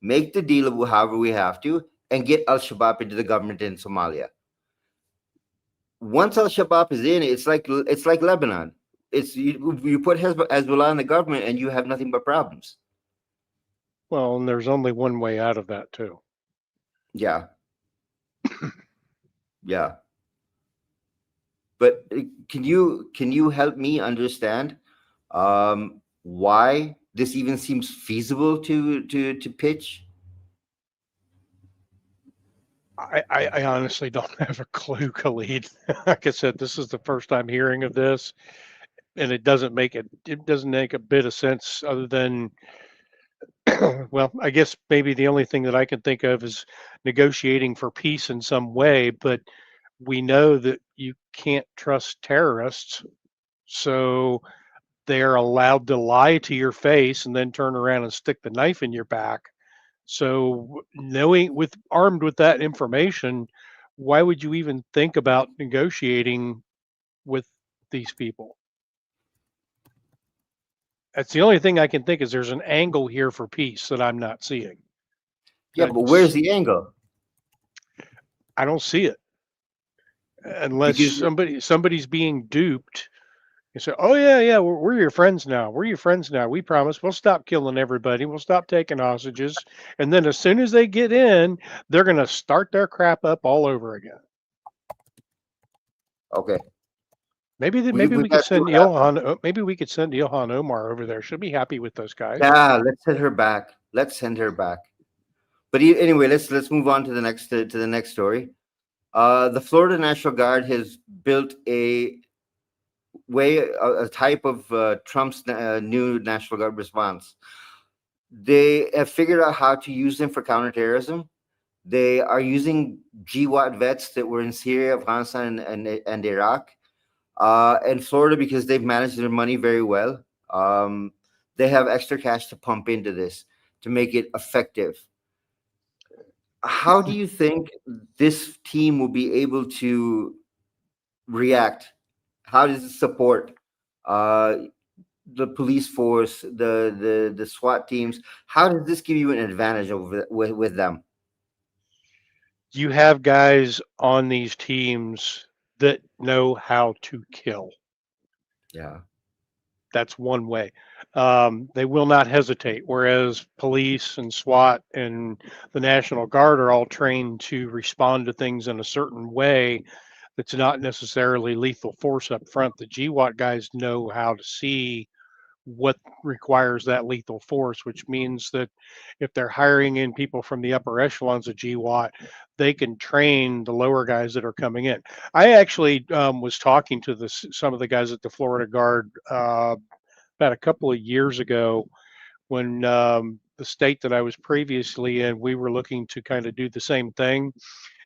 make the deal however we have to, and get Al-Shabaab into the government in Somalia. Once Al-Shabaab is in, it's like Lebanon. It's you put Hezbollah in the government, and you have nothing but problems. Well, and there's only one way out of that too. Yeah, yeah. But can you help me understand why this even seems feasible to pitch? I honestly don't have a clue, Khalid. Like I said, this is the first time hearing of this, and it doesn't make a bit of sense other than, well, I guess maybe the only thing that I can think of is negotiating for peace in some way, but we know that you can't trust terrorists, so they're allowed to lie to your face and then turn around and stick the knife in your back. So armed with that information, why would you even think about negotiating with these people? That's the only thing I can think is there's an angle here for peace that I'm not seeing. Yeah, but where's the angle? I don't see it unless Because somebody's being duped. You say, "Oh yeah, we're your friends now. We're your friends now. We promise we'll stop killing everybody. We'll stop taking hostages." And then as soon as they get in, they're going to start their crap up all over again. okay, Maybe we've we could got send maybe we could send Ilhan Omar over there. She'll be happy with those guys. yeah. Let's send her back. Let's send her back. But anyway, let's move on to the next story. The Florida National Guard has built a type of Trump's new National Guard response. They have figured out how to use them for counterterrorism. They are using GWAT vets that were in Syria, Afghanistan, and Iraq, and Florida, because they've managed their money very well. They have extra cash to pump into this to make it effective. How do you think this team will be able to react? How does it support the police force, the SWAT teams? How does this give you an advantage with them? You have guys on these teams that know how to kill. Yeah. That's one way. They will not hesitate, whereas police and SWAT and the National Guard are all trained to respond to things in a certain way that's not necessarily lethal force up front. The GWAT guys know how to see what requires that lethal force, which means that if they're hiring in people from the upper echelons of GWAT, they can train the lower guys that are coming in. I actually was talking to some of the guys at the Florida Guard about a couple of years ago when the state that I was previously in, we were looking to kind of do the same thing.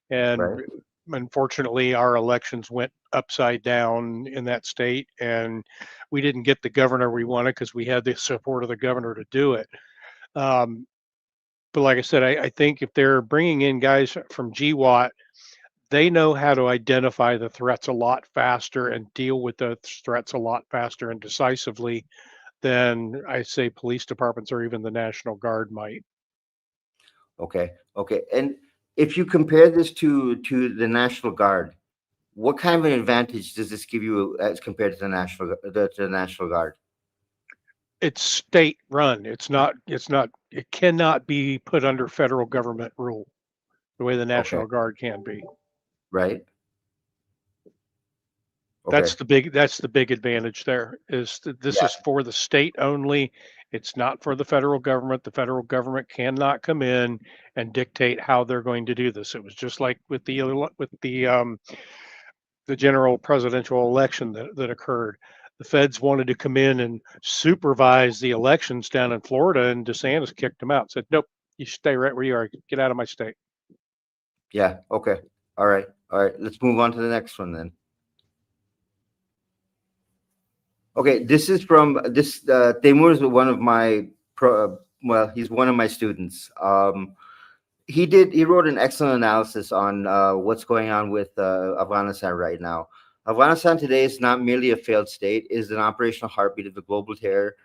And Right. unfortunately, our elections went upside down in that state, and we didn't get the governor we wanted because we had the support of the governor to do it. Um, but like I said, I think if they're bringing in guys from GWAT, they know how to identify the threats a lot faster and deal with the threats a lot faster and decisively than I say police departments or even the National Guard might. Okay. Okay. And if you compare this to the National Guard, what kind of an advantage does this give you as compared to the National Guard? It's state run. It cannot be put under federal government rule the way the Okay. National Guard can be. Right. Okay. That's the big advantage there is that this Yeah. is for the state only. It's not for the federal government. The federal government cannot come in and dictate how they're going to do this. It was just like with the general presidential election that occurred. The feds wanted to come in and supervise the elections down in Florida, and DeSantis kicked them out. Said, "Nope, you stay right where you are. Get out of my state." Yeah. Okay. All right. All right. Let's move on to the next one then. Okay. This is from this. Timur is one of my well, he's one of my students. He wrote an excellent analysis on what's going on with Afghanistan right now. Afghanistan today is not merely a failed state; it is an operational heartbeat of the global terror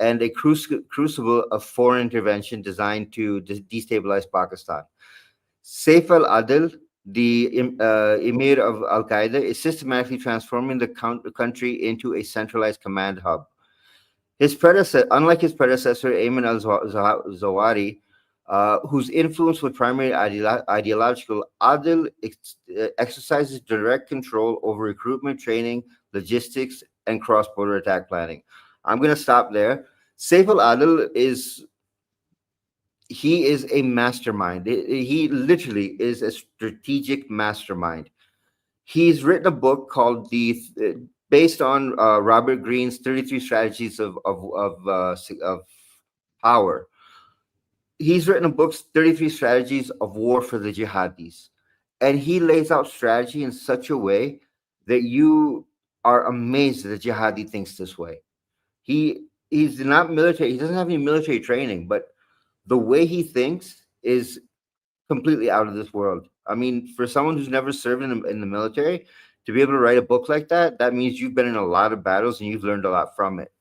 and a crucible of foreign intervention designed to destabilize Pakistan. Saif al-Adil, the emir of Al-Qaeda, is systematically transforming the country into a centralized command hub. Unlike his predecessor, Ayman al-Zawahiri, whose influence was primarily ideological, Adil exercises direct control over recruitment, training, logistics, and cross-border attack planning. I'm going to stop there. Saif al-Adil is a mastermind. He literally is a strategic mastermind. He's written a book called based on Robert Greene's 33 Strategies of Power. He's written a book, 33 Strategies of War for the Jihadis. And he lays out strategy in such a way that you are amazed that the jihadi thinks this way. He's not military. He doesn't have any military training, but the way he thinks is completely out of this world. I mean, for someone who's never served in the military, to be able to write a book like that, that means you've been in a lot of battles and you've learned a lot from it.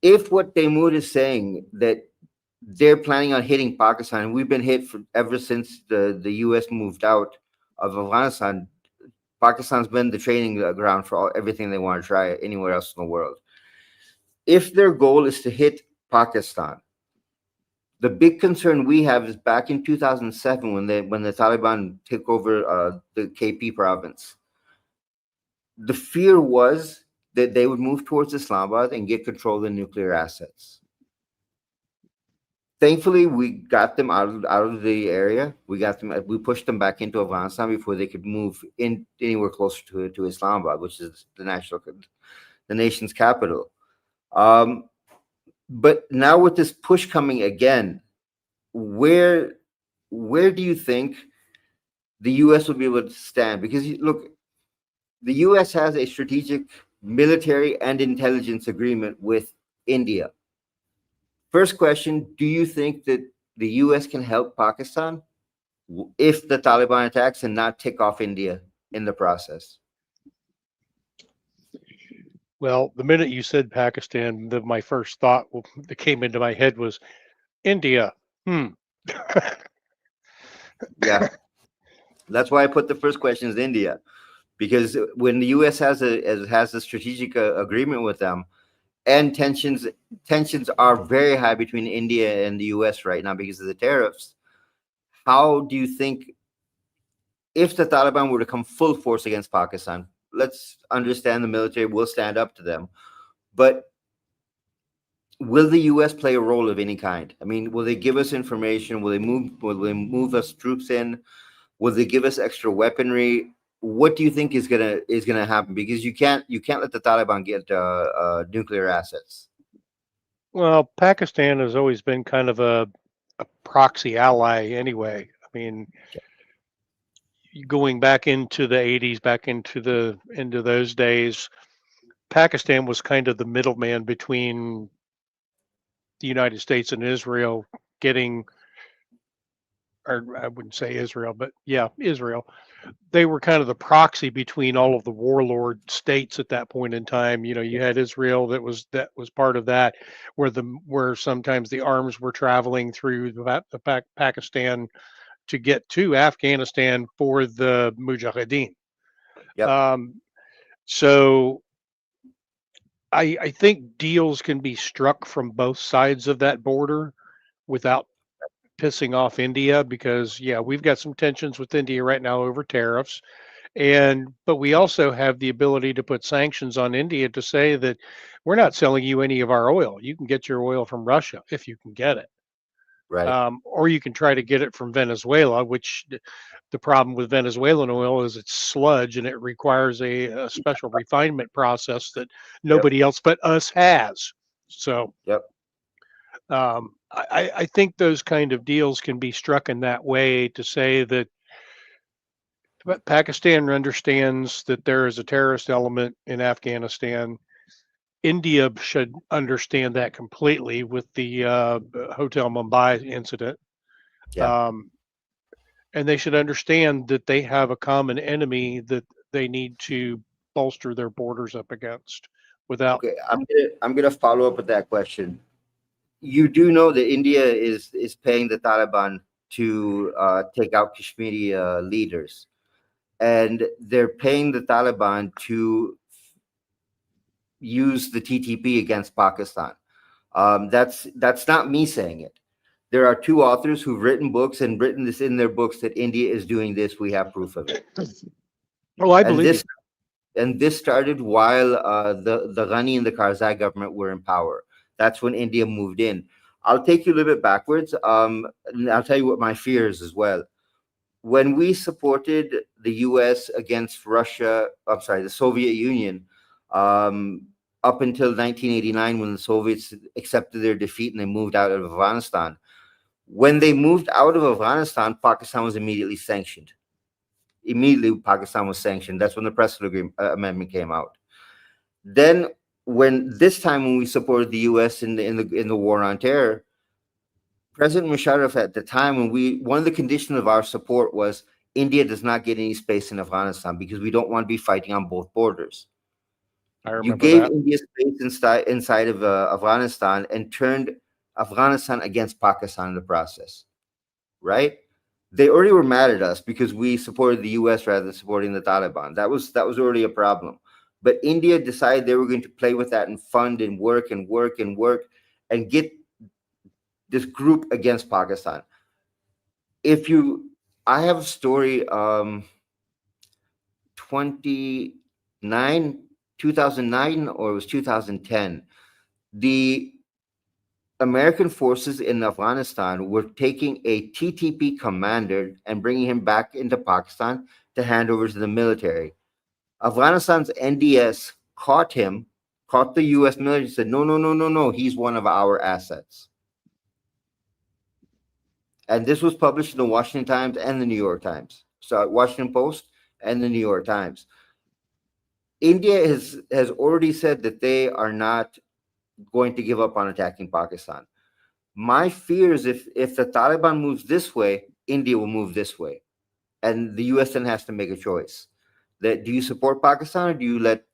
If what Timur is saying, that they're planning on hitting Pakistan, and we've been hit ever since the U.S. moved out of Afghanistan, Pakistan's been the training ground for everything they want to try anywhere else in the world. If their goal is to hit Pakistan, the big concern we have is back in 2007 when the Taliban took over the KP province. The fear was that they would move towards Islamabad and get control of the nuclear assets. Thankfully, we got them out of the area. We pushed them back into Afghanistan before they could move in anywhere closer to Islamabad, which is the nation's capital. But now with this push coming again, where do you think the U.S. will be able to stand? Because look, the U.S. has a strategic military and intelligence agreement with India. First question, do you think that the U.S. can help Pakistan if the Taliban attacks and not tick off India in the process? Well, the minute you said Pakistan, my first thought that came into my head was India. Yeah. That's why I put the first question is India, because when the U.S. has a strategic agreement with them, and tensions are very high between India and the U.S. right now because of the tariffs. How do you think, if the Taliban were to come full force against Pakistan, let's understand the military will stand up to them, but will the U.S. play a role of any kind? I mean, will they give us information? Will they move us troops in? Will they give us extra weaponry? What do you think is gonna happen? Because you can't let the Taliban get nuclear assets. Well, Pakistan has always been kind of a proxy ally anyway. I mean, going back into the 80s, back into those days, Pakistan was kind of the middleman between the United States and Israel, getting, or I wouldn't say Israel, but yeah, Israel. They were kind of the proxy between all of the warlord states at that point in time. You know, you had Israel that was part of that, where sometimes the arms were traveling through Pakistan to get to Afghanistan for the Mujahideen. Yep. So I think deals can be struck from both sides of that border without pissing off India, because yeah, we've got some tensions with India right now over tariffs. But we also have the ability to put sanctions on India to say that we're not selling you any of our oil. You can get your oil from Russia if you can get it. Right. Or you can try to get it from Venezuela, which the problem with Venezuelan oil is it's sludge and it requires a special refinement process that nobody else but us has. So Yep. I think those kind of deals can be struck in that way to say that Pakistan understands that there is a terrorist element in Afghanistan. India should understand that completely with the Hotel Mumbai incident. Yeah. And they should understand that they have a common enemy that they need to bolster their borders up against without. Okay, I'm gonna follow up with that question. You do know that India is paying the Taliban to take out Kashmiri leaders, and they're paying the Taliban to use the TTP against Pakistan. That's not me saying it. There are two authors who've written books and written this in their books that India is doing this. We have proof of it. Oh, I And believe this you. and this started while the Ghani and the Karzai government were in power. That's when India moved in. I'll take you a little bit backwards. And I'll tell you what my fear is as well. When we supported the U.S. against Russia, I'm sorry, the Soviet Union, up until 1989, when the Soviets accepted their defeat and they moved out of Afghanistan. When they moved out of Afghanistan, Pakistan was immediately sanctioned. Immediately, Pakistan was sanctioned. That's when the Preston Amendment came out. Then, when we supported the U.S. in the war on terror, President Musharraf at the time, one of the conditions of our support was India does not get any space in Afghanistan because we don't want to be fighting on both borders. I remember you gave that. India space inside of Afghanistan and turned Afghanistan against Pakistan in the process, right? They already were mad at us because we supported the U.S. rather than supporting the Taliban. That was already a problem. But India decided they were going to play with that and fund and work and work and work and get this group against Pakistan. I have a story, 2009, or it was 2010. The American forces in Afghanistan were taking a TTP commander and bringing him back into Pakistan to hand over to the military. Afghanistan's NDS caught the U.S. military, and said, no, no, no, no, no, he's one of our assets. And this was published in the Washington Times and the New York Times. So Washington Post and the New York Times. India has already said that they are not going to give up on attacking Pakistan. My fear is if the Taliban moves this way, India will move this way. And the U.S. then has to make a choice. Do you support Pakistan, or do you let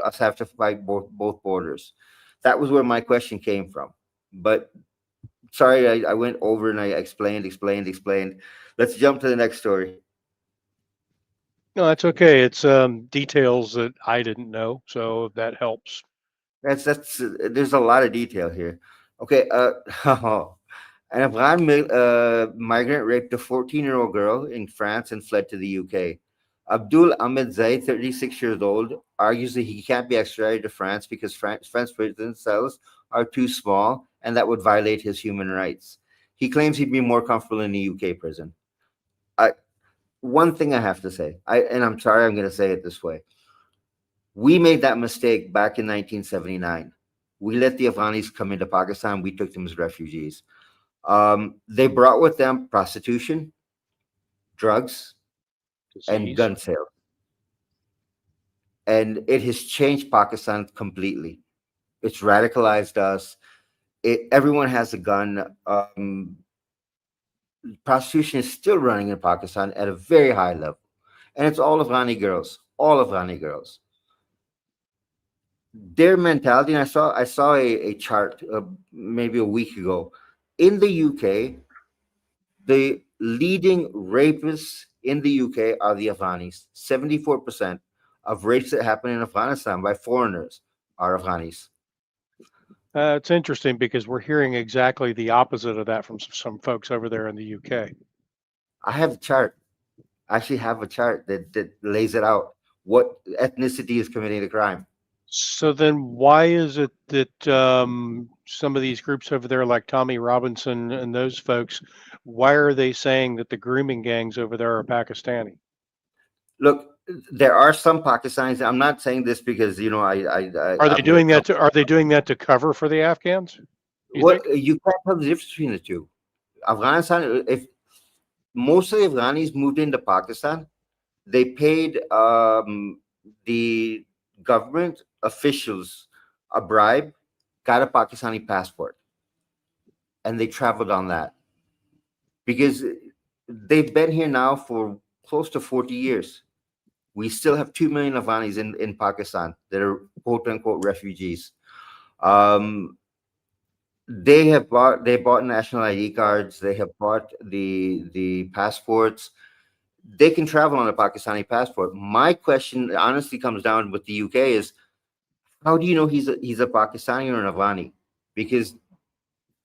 us have to fight both borders? That was where my question came from. But Sorry, I went over and I explained. Let's jump to the next story. No, that's okay. It's details that I didn't know, so that helps. That's there's a lot of detail here. Okay, an Afghan migrant raped a 14-year-old girl in France and fled to the UK. Abdul Ahmed Zaid, 36 years old, argues that he can't be extradited to France because French prison cells are too small and that would violate his human rights. He claims he'd be more comfortable in a UK prison. One thing I have to say, and I'm sorry I'm going to say it this way. We made that mistake back in 1979. We let the Afghanis come into Pakistan. We took them as refugees. They brought with them prostitution, drugs, and Disease. gun sales. And it has changed Pakistan completely. It's radicalized us. Everyone has a gun. Prostitution is still running in Pakistan at a very high level. And it's all Afghani girls, Their mentality, and I saw a chart maybe a week ago. In the UK, the leading rapists in the UK are the Afghanis. 74% of rapes that happen in Afghanistan by foreigners are Afghanis. It's interesting because we're hearing exactly the opposite of that from some folks over there in the UK. I have a chart. I actually have a chart that lays it out. What ethnicity is committing the crime? So then why is it that some of these groups over there, like Tommy Robinson and those folks, why are they saying that the grooming gangs over there are Pakistani? Look, there are some Pakistanis. I'm not saying this because Are they doing that to cover for the Afghans? You can't tell the difference between the two. Afghanistan, if most of the Afghanis moved into Pakistan, they paid the government officials a bribe, got a Pakistani passport, and they traveled on that because they've been here now for close to 40 years. We still have 2 million Afghanis in Pakistan that are quote unquote refugees. They bought national ID cards. They have bought the passports. They can travel on a Pakistani passport. My question honestly comes down with the UK is, how do you know he's a Pakistani or an Afghani? Because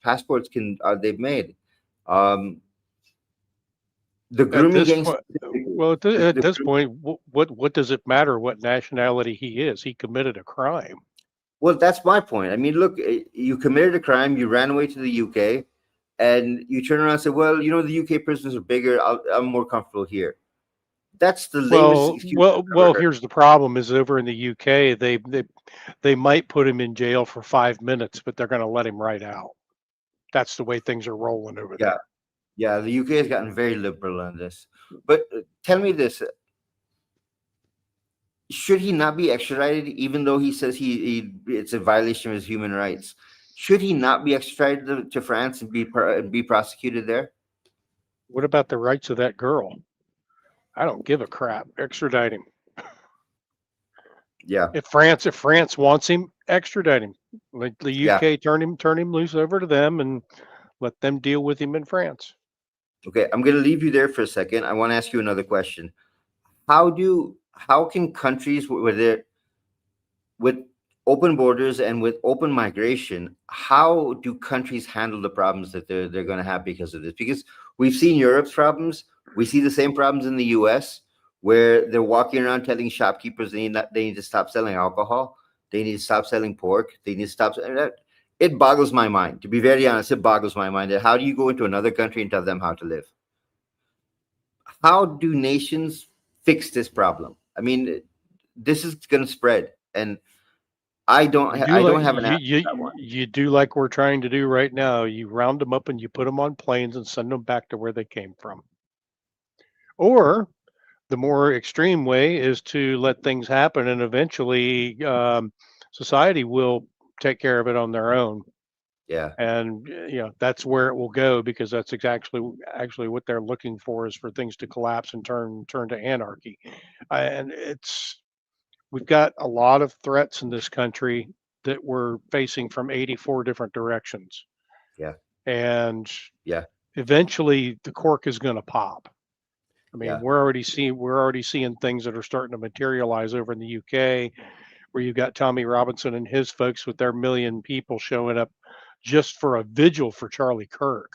passports they've made. The grooming gangs. Well, at this point, what does it matter what nationality he is? He committed a crime. Well, that's my point. I mean, look, you committed a crime, you ran away to the UK, and you turn around and say, well, the UK prisons are bigger. I'm more comfortable here. That's the lamest excuse. Well, here's the problem: is over in the UK, they might put him in jail for 5 minutes, but they're going to let him right out. That's the way things are rolling over there. Yeah, the UK has gotten very liberal on this. But tell me this: should he not be extradited, even though he says it's a violation of his human rights? Should he not be extradited to France and be prosecuted there? What about the rights of that girl? I don't give a crap. Extradite him. Yeah. If France wants him, extradite him. Let the UK turn him loose over to them and let them deal with him in France. Okay, I'm going to leave you there for a second. I want to ask you another question. How can countries with open borders and with open migration, how do countries handle the problems that they're going to have because of this? Because we've seen Europe's problems. We see the same problems in the US, where they're walking around telling shopkeepers they need to stop selling alcohol. They need to stop selling pork. They need to stop. It boggles my mind. To be very honest, it boggles my mind that how do you go into another country and tell them how to live? How do nations fix this problem? I mean, this is going to spread, and I don't have an answer to that one. You do like we're trying to do right now. You round them up and you put them on planes and send them back to where they came from. Or the more extreme way is to let things happen, and eventually society will take care of it on their own. Yeah. And that's where it will go, because that's actually what they're looking for, is for things to collapse and turn to anarchy. And we've got a lot of threats in this country that we're facing from 84 different directions. Yeah. and Yeah. eventually the cork is going to pop. I mean, Yeah. we're already seeing things that are starting to materialize over in the UK, where you've got Tommy Robinson and his folks with their 1 million people showing up just for a vigil for Charlie Kirk.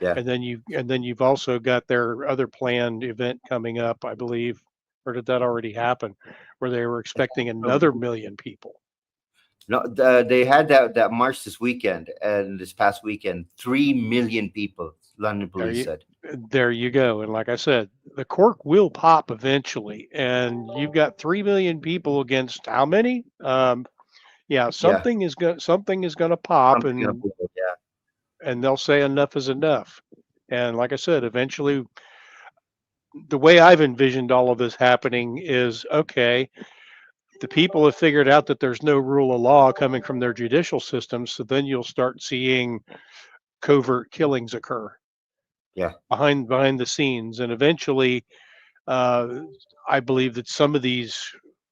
Yeah. And then you've also got their other planned event coming up, I believe, or did that already happen, where they were expecting another 1 million people? No, they had that march this weekend, and this past weekend, 3 million people. London There police you said. there you go. And like I said, the cork will pop eventually, and you've got 3 million people against how many? Yeah, Yeah. something is going to pop, Something gonna blow, yeah. and they'll say enough is enough. And like I said, eventually, the way I've envisioned all of this happening is, okay, the people have figured out that there's no rule of law coming from their judicial system, so then you'll start seeing covert killings occur Yeah. behind the scenes, and eventually, uh, I believe that some of these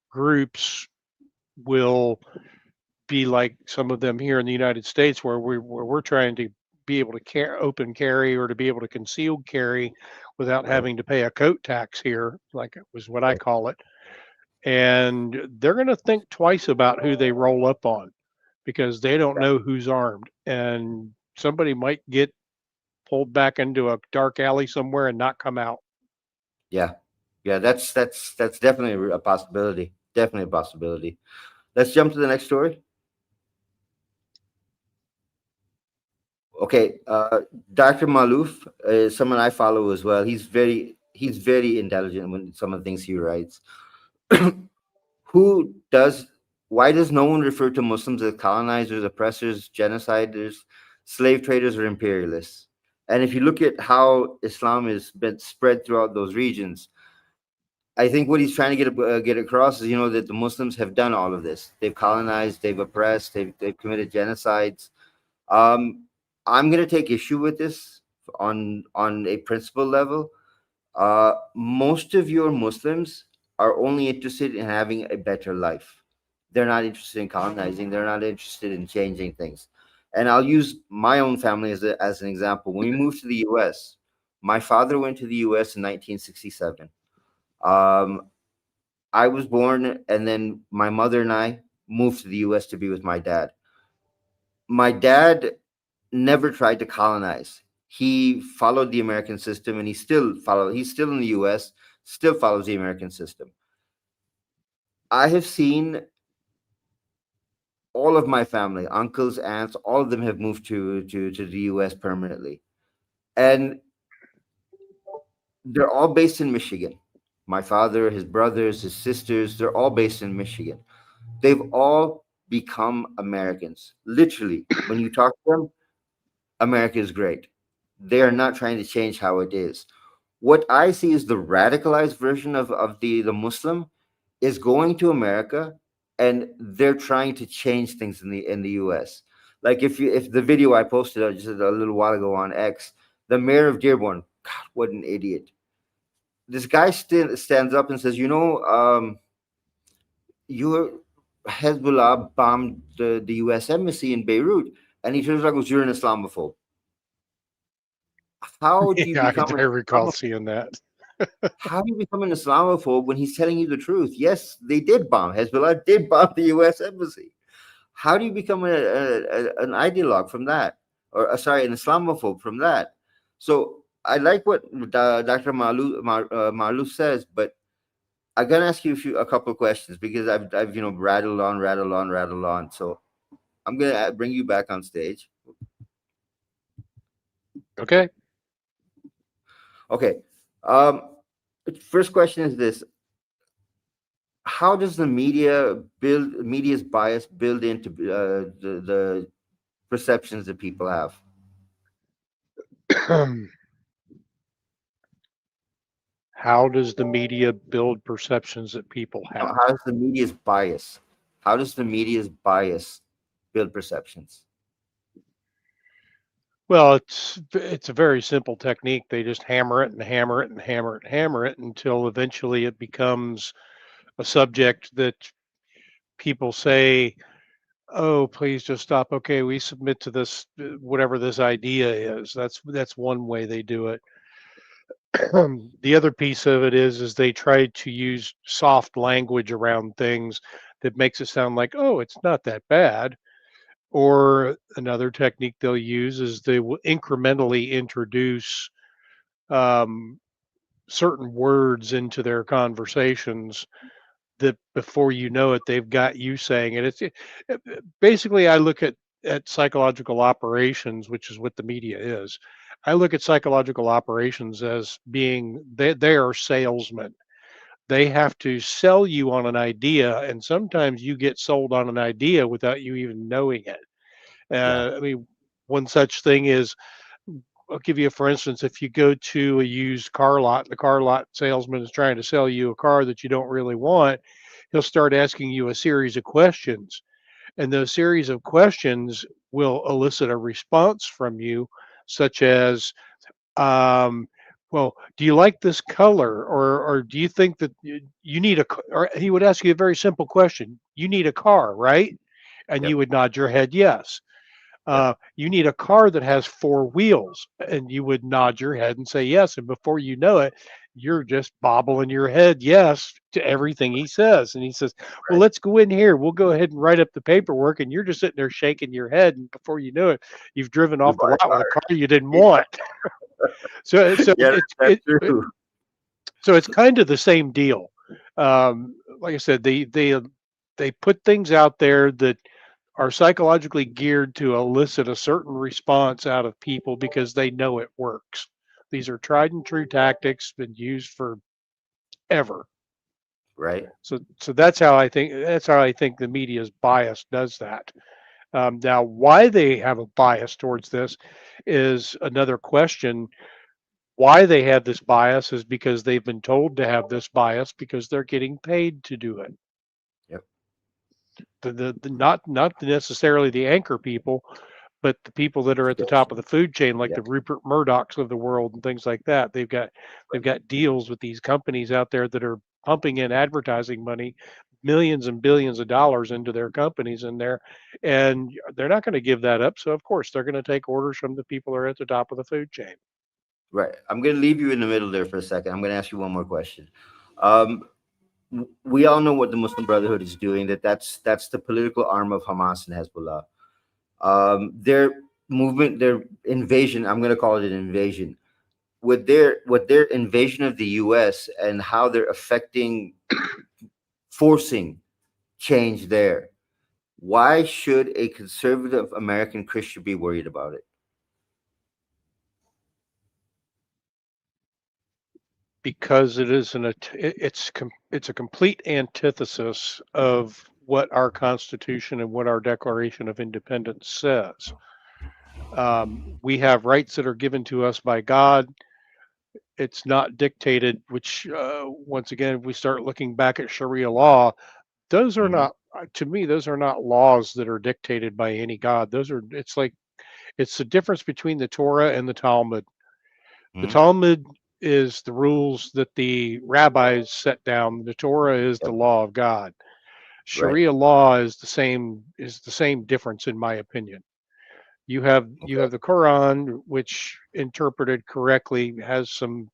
groups will be like some of them here in the United States, where we're trying to be able to open carry, or to be able to concealed carry without Right. having to pay a coat tax here, like it was what I Right. call it. And they're going to think twice about who they roll up on, because they don't know who's armed, and somebody might get pulled back into a dark alley somewhere and not come out. Yeah. Yeah. That's definitely a possibility. Definitely a possibility. Let's jump to the next story. Okay. Dr. Malouf is someone I follow as well. He's very intelligent when some of the things he writes. Who does? Why does no one refer to Muslims as colonizers, oppressors, genociders, slave traders, or imperialists? And if you look at how Islam has been spread throughout those regions, I think what he's trying to get across is, that the Muslims have done all of this. They've colonized, they've oppressed, they've committed genocides. Um, I'm going to take issue with this on a principle level. Most of your Muslims are only interested in having a better life. They're not interested in colonizing. They're not interested in changing things. And I'll use my own family as an example. When we moved to the U.S., my father went to the U.S. in 1967. I was born, and then my mother and I moved to the U.S. to be with my dad. My dad never tried to colonize. He followed the American system, and he's still in the US, still follows the American system. I have seen all of my family, uncles, aunts, all of them have moved to the US permanently. And they're all based in Michigan. My father, his brothers, his sisters, they're all based in Michigan. They've all become Americans. Literally, when you talk to them, America is great. They are not trying to change how it is. What I see is the radicalized version of the Muslim is going to America, and they're trying to change things in the US. Like if the video I posted just a little while ago on X, the mayor of Dearborn, God, what an idiot. This guy stands up and says, your Hezbollah bombed the US embassy in Beirut, and he turns around and goes, you're an Islamophobe. How do you Yeah, become I an recall Islamophobe? seeing that. How do you become an Islamophobe when he's telling you the truth? Yes, they did bomb. Hezbollah did bomb the U.S. embassy. How do you become an ideologue from that? Or, sorry, an Islamophobe from that? So I like what Dr. Marlou says, but I gotta ask you a couple of questions, because I've rattled on. So I'm gonna bring you back on stage. Okay. Okay. First question is this: how does the media's bias build into the perceptions that people have? How does the media build perceptions that people have? How does the media's bias? How does the media's bias build perceptions? Well, it's a very simple technique. They just hammer it and hammer it and hammer it and hammer it until eventually it becomes a subject that people say, oh, please just stop. Okay, we submit to this, whatever this idea is. That's one way they do it. The other piece of it is they try to use soft language around things that makes it sound like, oh, it's not that bad. Or another technique they'll use is they will incrementally introduce um, certain words into their conversations that before you know it, they've got you saying it. Basically, I look at psychological operations, which is what the media is. I look at psychological operations as being they are salesmen. They have to sell you on an idea, and sometimes you get sold on an idea without you even knowing it. Yeah. I mean, one such thing is, I'll give you a for instance, if you go to a used car lot, the car lot salesman is trying to sell you a car that you don't really want, he'll start asking you a series of questions. And those series of questions will elicit a response from you, such as, um, well, do you like this color? Or do you think that you need or he would ask you a very simple question. You need a car, right? And Yep. you would nod your head yes. Yep. You need a car that has four wheels, and you would nod your head and say yes. And before you know it, you're just bobbling your head yes to everything he says. And he says, well, Right. let's go in here. We'll go ahead and write up the paperwork. And you're just sitting there shaking your head. And before you know it, you've driven You off the buy a lot with a car. car you didn't want. So Yeah, that's true. so it's kind of the same deal. Like I said, they put things out there that are psychologically geared to elicit a certain response out of people because they know it works. These are tried and true tactics, been used forever. Right. So that's how I think the media's bias does that. Now, why they have a bias towards this is another question. Why they have this bias is because they've been told to have this bias because they're getting paid to do it. Yep. The not necessarily the anchor people, but the people that are at the Yes. top of the food chain, like Yeah. the Rupert Murdochs of the world and things like that. They've got deals with these companies out there that are pumping in advertising money, millions and billions of dollars into their companies in there, and they're not going to give that up. So of course they're going to take orders from the people that are at the top of the food chain. Right. I'm going to leave you in the middle there for a second. I'm going to ask you one more question. Um, we all know what the Muslim Brotherhood is doing. That's the political arm of Hamas and Hezbollah. Their movement, their invasion. I'm going to call it an invasion. With their invasion of the U.S. and how they're forcing change there. Why should a conservative American Christian be worried about it? Because it's a complete antithesis of what our Constitution and what our Declaration of Independence says. We have rights that are given to us by God. It's not dictated, which once again, if we start looking back at Sharia law, those are Mhm. not, to me, those are not laws that are dictated by any God. It's the difference between the Torah and the Talmud. The Mhm. Talmud is the rules that the rabbis set down. The Torah is the Yep. law of God. Right. Sharia law is the same difference in my opinion. You have Okay. the Quran, which interpreted correctly has some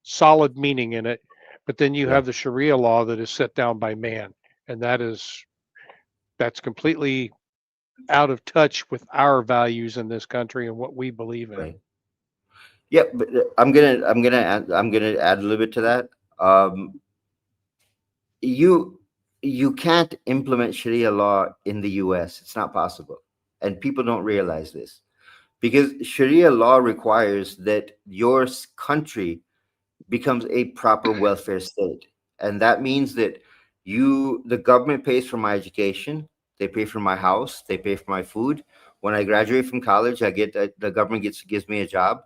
solid meaning in it, but then you Yeah. have the Sharia law that is set down by man, and that's completely out of touch with our values in this country and what we believe in. Right. Yeah, but I'm gonna add a little bit to that. Um, you you can't implement Sharia law in the U.S. It's not possible, and people don't realize this because Sharia law requires that your country becomes a proper welfare state, and that means that the government pays for my education, they pay for my house, they pay for my food. When I graduate from college, the government gives me a job.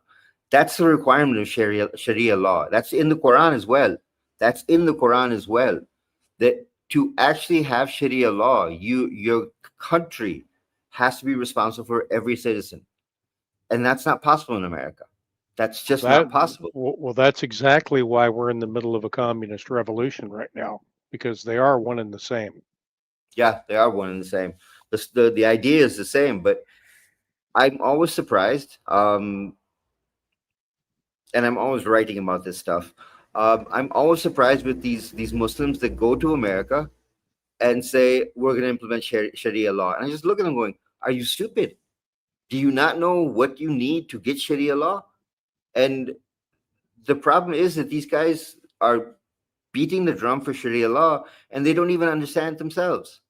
That's the requirement of Sharia law. That's in the Quran as well. That's in the Quran as well. That to actually have Sharia law, your country has to be responsible for every citizen, and that's not possible in America. That's just That not possible. well, that's exactly why we're in the middle of a communist revolution right now, because they are one and the same. Yeah, they are one and the same. The idea is the same, but I'm always surprised. And I'm always writing about this stuff. I'm always surprised with these Muslims that go to America and say we're going to implement Sharia law, and I just look at them going, "Are you stupid? Do you not know what you need to get Sharia law?" And the problem is that these guys are beating the drum for Sharia law, and they don't even understand it themselves.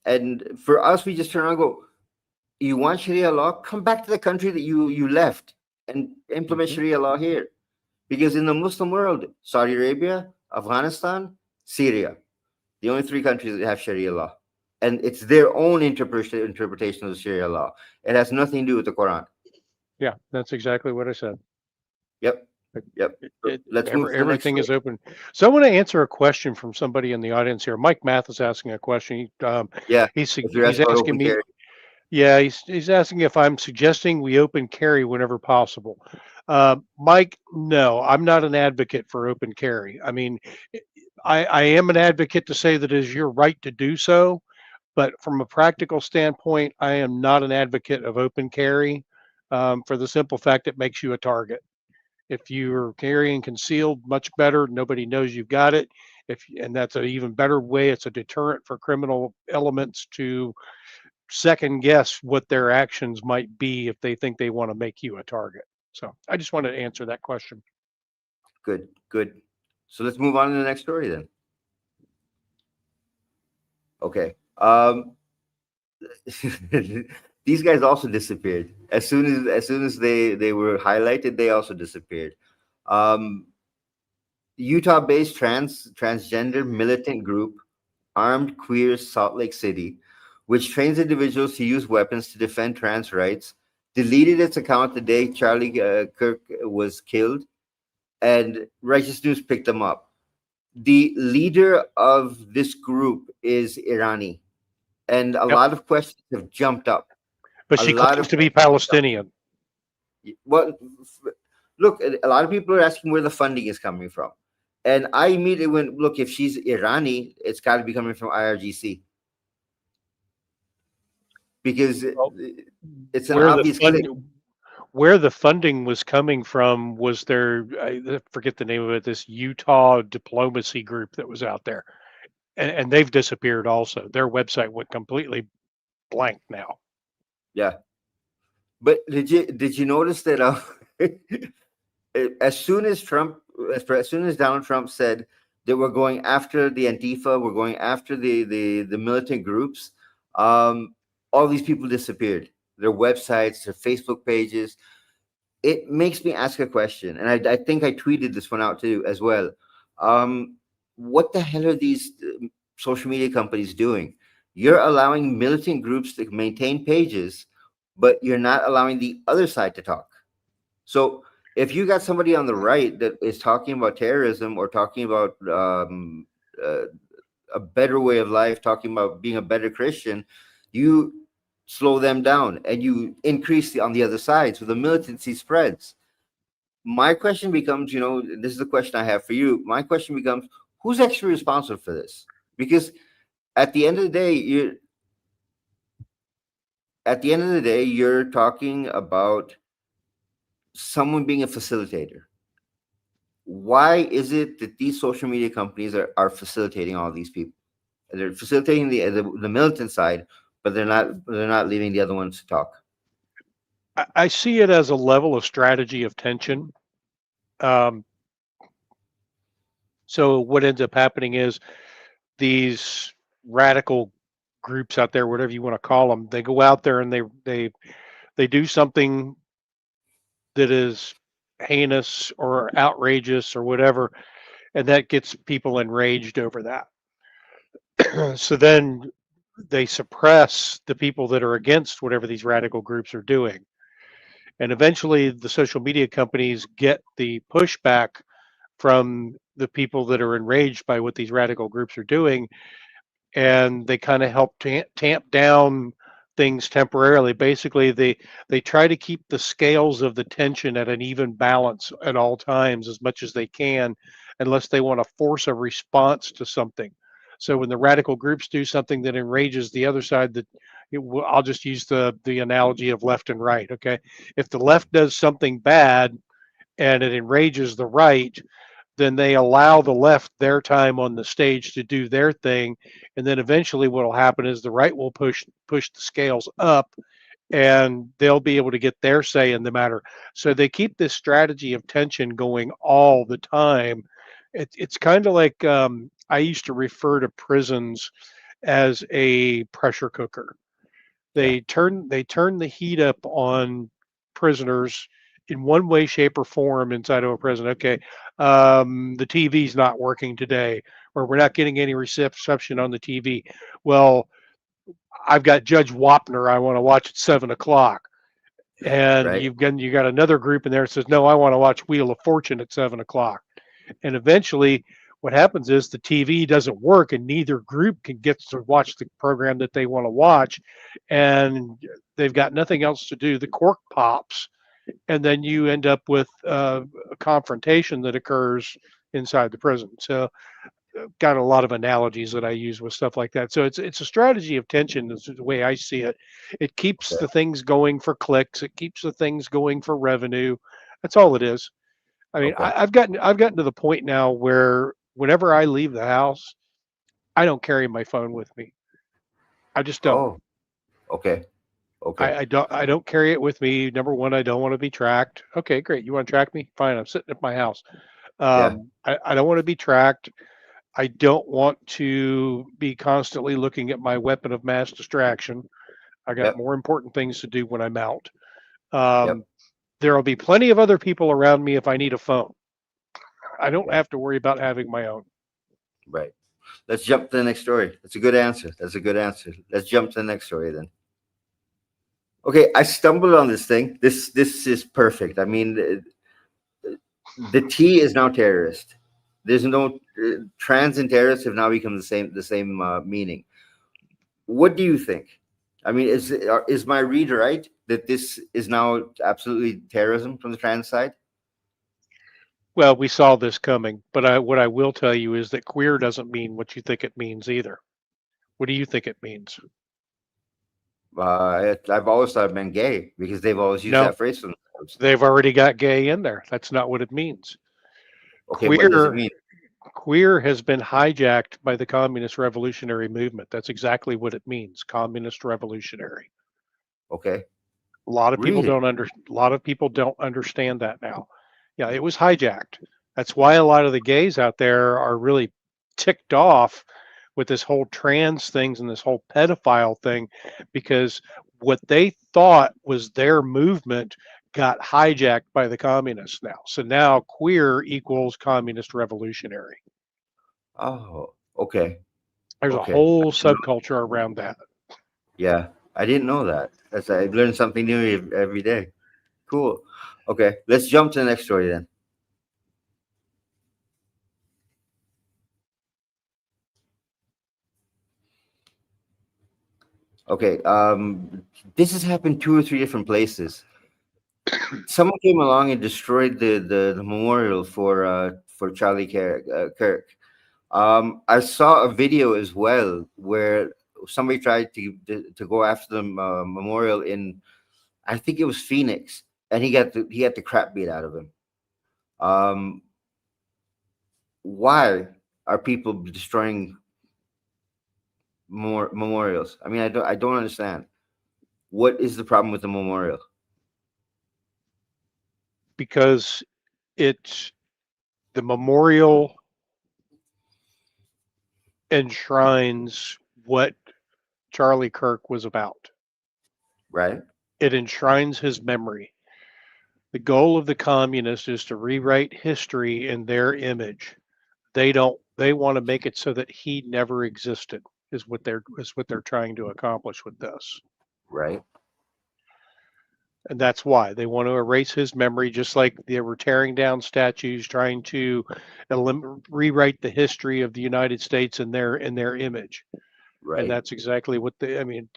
And for us, we just turn around and go, "You want Sharia law? Come back to the country that you left and implement Sharia law here." Because in the Muslim world, Saudi Arabia, Afghanistan, Syria, the only three countries that have Sharia law. And it's their own interpretation of the Sharia law. It has nothing to do with the Quran. Yeah, that's exactly what I said. Yep. Yep. Let's move to the next Everything is story. open. So I want to answer a question from somebody in the audience here. Mike Math is asking a question. Yeah. He's If you're asking about asking open me. carry. Yeah, he's asking if I'm suggesting we open carry whenever possible. Mike, no, I'm not an advocate for open carry. I mean, I am an advocate to say that it is your right to do so, but from a practical standpoint, I am not an advocate of open carry for the simple fact it makes you a target. If you're carrying concealed, much better. Nobody knows you've got it. And that's an even better way. It's a deterrent for criminal elements to second guess what their actions might be if they think they want to make you a target. So I just wanted to answer that question. Good, good. So let's move on to the next story then. Okay. These guys also disappeared. As soon as they were highlighted, they also disappeared. Utah-based transgender militant group Armed Queers Salt Lake City, which trains individuals to use weapons to defend trans rights, deleted its account the day Charlie Kirk was killed, and Righteous News picked them up. The leader of this group is Irani, and a lot of questions have jumped up. But she claims to be Palestinian. Well, look, a lot of people are asking where the funding is coming from. And I immediately went, look, if she's Irani, it's got to be coming from IRGC. Because it's an obvious click. Where the funding was coming from was I forget the name of it, this Utah diplomacy group that was out there. And they've disappeared also. Their website went completely blank now. Yeah. But did you notice that as soon as Donald Trump said that we're going after the Antifa, we're going after the militant groups, all these people disappeared. Their websites, their Facebook pages. It makes me ask a question, and I think I tweeted this one out too as well. What the hell are these social media companies doing? You're allowing militant groups to maintain pages, but you're not allowing the other side to talk. So if you got somebody on the right that is talking about terrorism or talking about a better way of life, talking about being a better Christian, you slow them down and you increase on the other side. So the militancy spreads. My question becomes, this is the question I have for you. My question becomes, who's actually responsible for this? Because at the end of the day, you're talking about someone being a facilitator. Why is it that these social media companies are facilitating all these people? They're facilitating the militant side, but they're not leaving the other ones to talk. I see it as a level of strategy of tension. So what ends up happening is these radical groups out there, whatever you want to call them, they go out there and they do something that is heinous or outrageous or whatever, and that gets people enraged over that. So then they suppress the people that are against whatever these radical groups are doing. And eventually the social media companies get the pushback from the people that are enraged by what these radical groups are doing, and they kind of help tamp down things temporarily. Basically, they try to keep the scales of the tension at an even balance at all times as much as they can, unless they want to force a response to something. So when the radical groups do something that enrages the other side, I'll just use the analogy of left and right. Okay, if the left does something bad and it enrages the right, then they allow the left their time on the stage to do their thing, and then eventually what will happen is the right will push the scales up, and they'll be able to get their say in the matter. So they keep this strategy of tension going all the time. It's kind of like, I used to refer to prisons as a pressure cooker. Yeah. They turn the heat up on prisoners in one way, shape, or form inside of a prison. Okay, the TV's not working today, or we're not getting any reception on the TV. Well, I've got Judge Wapner I want to watch at 7 o'clock. And Right. you got another group in there that says, no, I want to watch Wheel of Fortune at 7 o'clock. And eventually what happens is the TV doesn't work and neither group can get to watch the program that they want to watch. And they've got nothing else to do. The cork pops. And then you end up with a confrontation that occurs inside the prison. So got a lot of analogies that I use with stuff like that. So it's a strategy of tension is the way I see it. It keeps Okay. the things going for clicks. It keeps the things going for revenue. That's all it is. I mean, Okay. I've gotten to the point now where whenever I leave the house, I don't carry my phone with me. I just don't. Oh, okay. Okay. I don't carry it with me. Number one, I don't want to be tracked. Okay, great. You want to track me? Fine. I'm sitting at my house. Yeah. I don't want to be tracked. I don't want to be constantly looking at my weapon of mass distraction. I got Yep. more important things to do when I'm out. Yep. There will be plenty of other people around me if I need a phone. I don't Yeah. have to worry about having my own. Right. Let's jump to the next story. That's a good answer. That's a good answer. Let's jump to the next story then. Okay, I stumbled on this thing. This is perfect. I mean, the T is now terrorist. There's no trans and terrorist have now become the same meaning. What do you think? I mean, is my read right that this is now absolutely terrorism from the trans side? Well, we saw this coming, but what I will tell you is that queer doesn't mean what you think it means either. What do you think it means? I've always thought it meant gay because they've always used No, that phrase for themselves. they've already got gay in there. That's not what it means. Okay, what does it Queer mean? queer has been hijacked by the communist revolutionary movement. That's exactly what it means, communist revolutionary. Okay, A lot of people really? a lot of people don't understand that now. Yeah, it was hijacked. That's why a lot of the gays out there are really ticked off with this whole trans things and this whole pedophile thing, because what they thought was their movement got hijacked by the communists now. So now queer equals communist revolutionary. Oh, okay, There's a okay. whole subculture around that. Yeah, I didn't know that. I learned something new every day. Cool. Okay, let's jump to the next story then. Okay, this has happened 2 or 3 different places. Someone came along and destroyed the memorial for Charlie Kirk. I saw a video as well where somebody tried to go after the memorial in, I think it was Phoenix, and he got the crap beat out of him. Why are people destroying more memorials? I mean, I don't understand. What is the problem with the memorial? Because it's the memorial enshrines what Charlie Kirk was about. Right? It enshrines his memory. The goal of the communists is to rewrite history in their image. They want to make it so that he never existed is what they're trying to accomplish with this. Right? And that's why they want to erase his memory, just like they were tearing down statues, trying to rewrite the history of the United States in their image. Right? And that's exactly what I mean.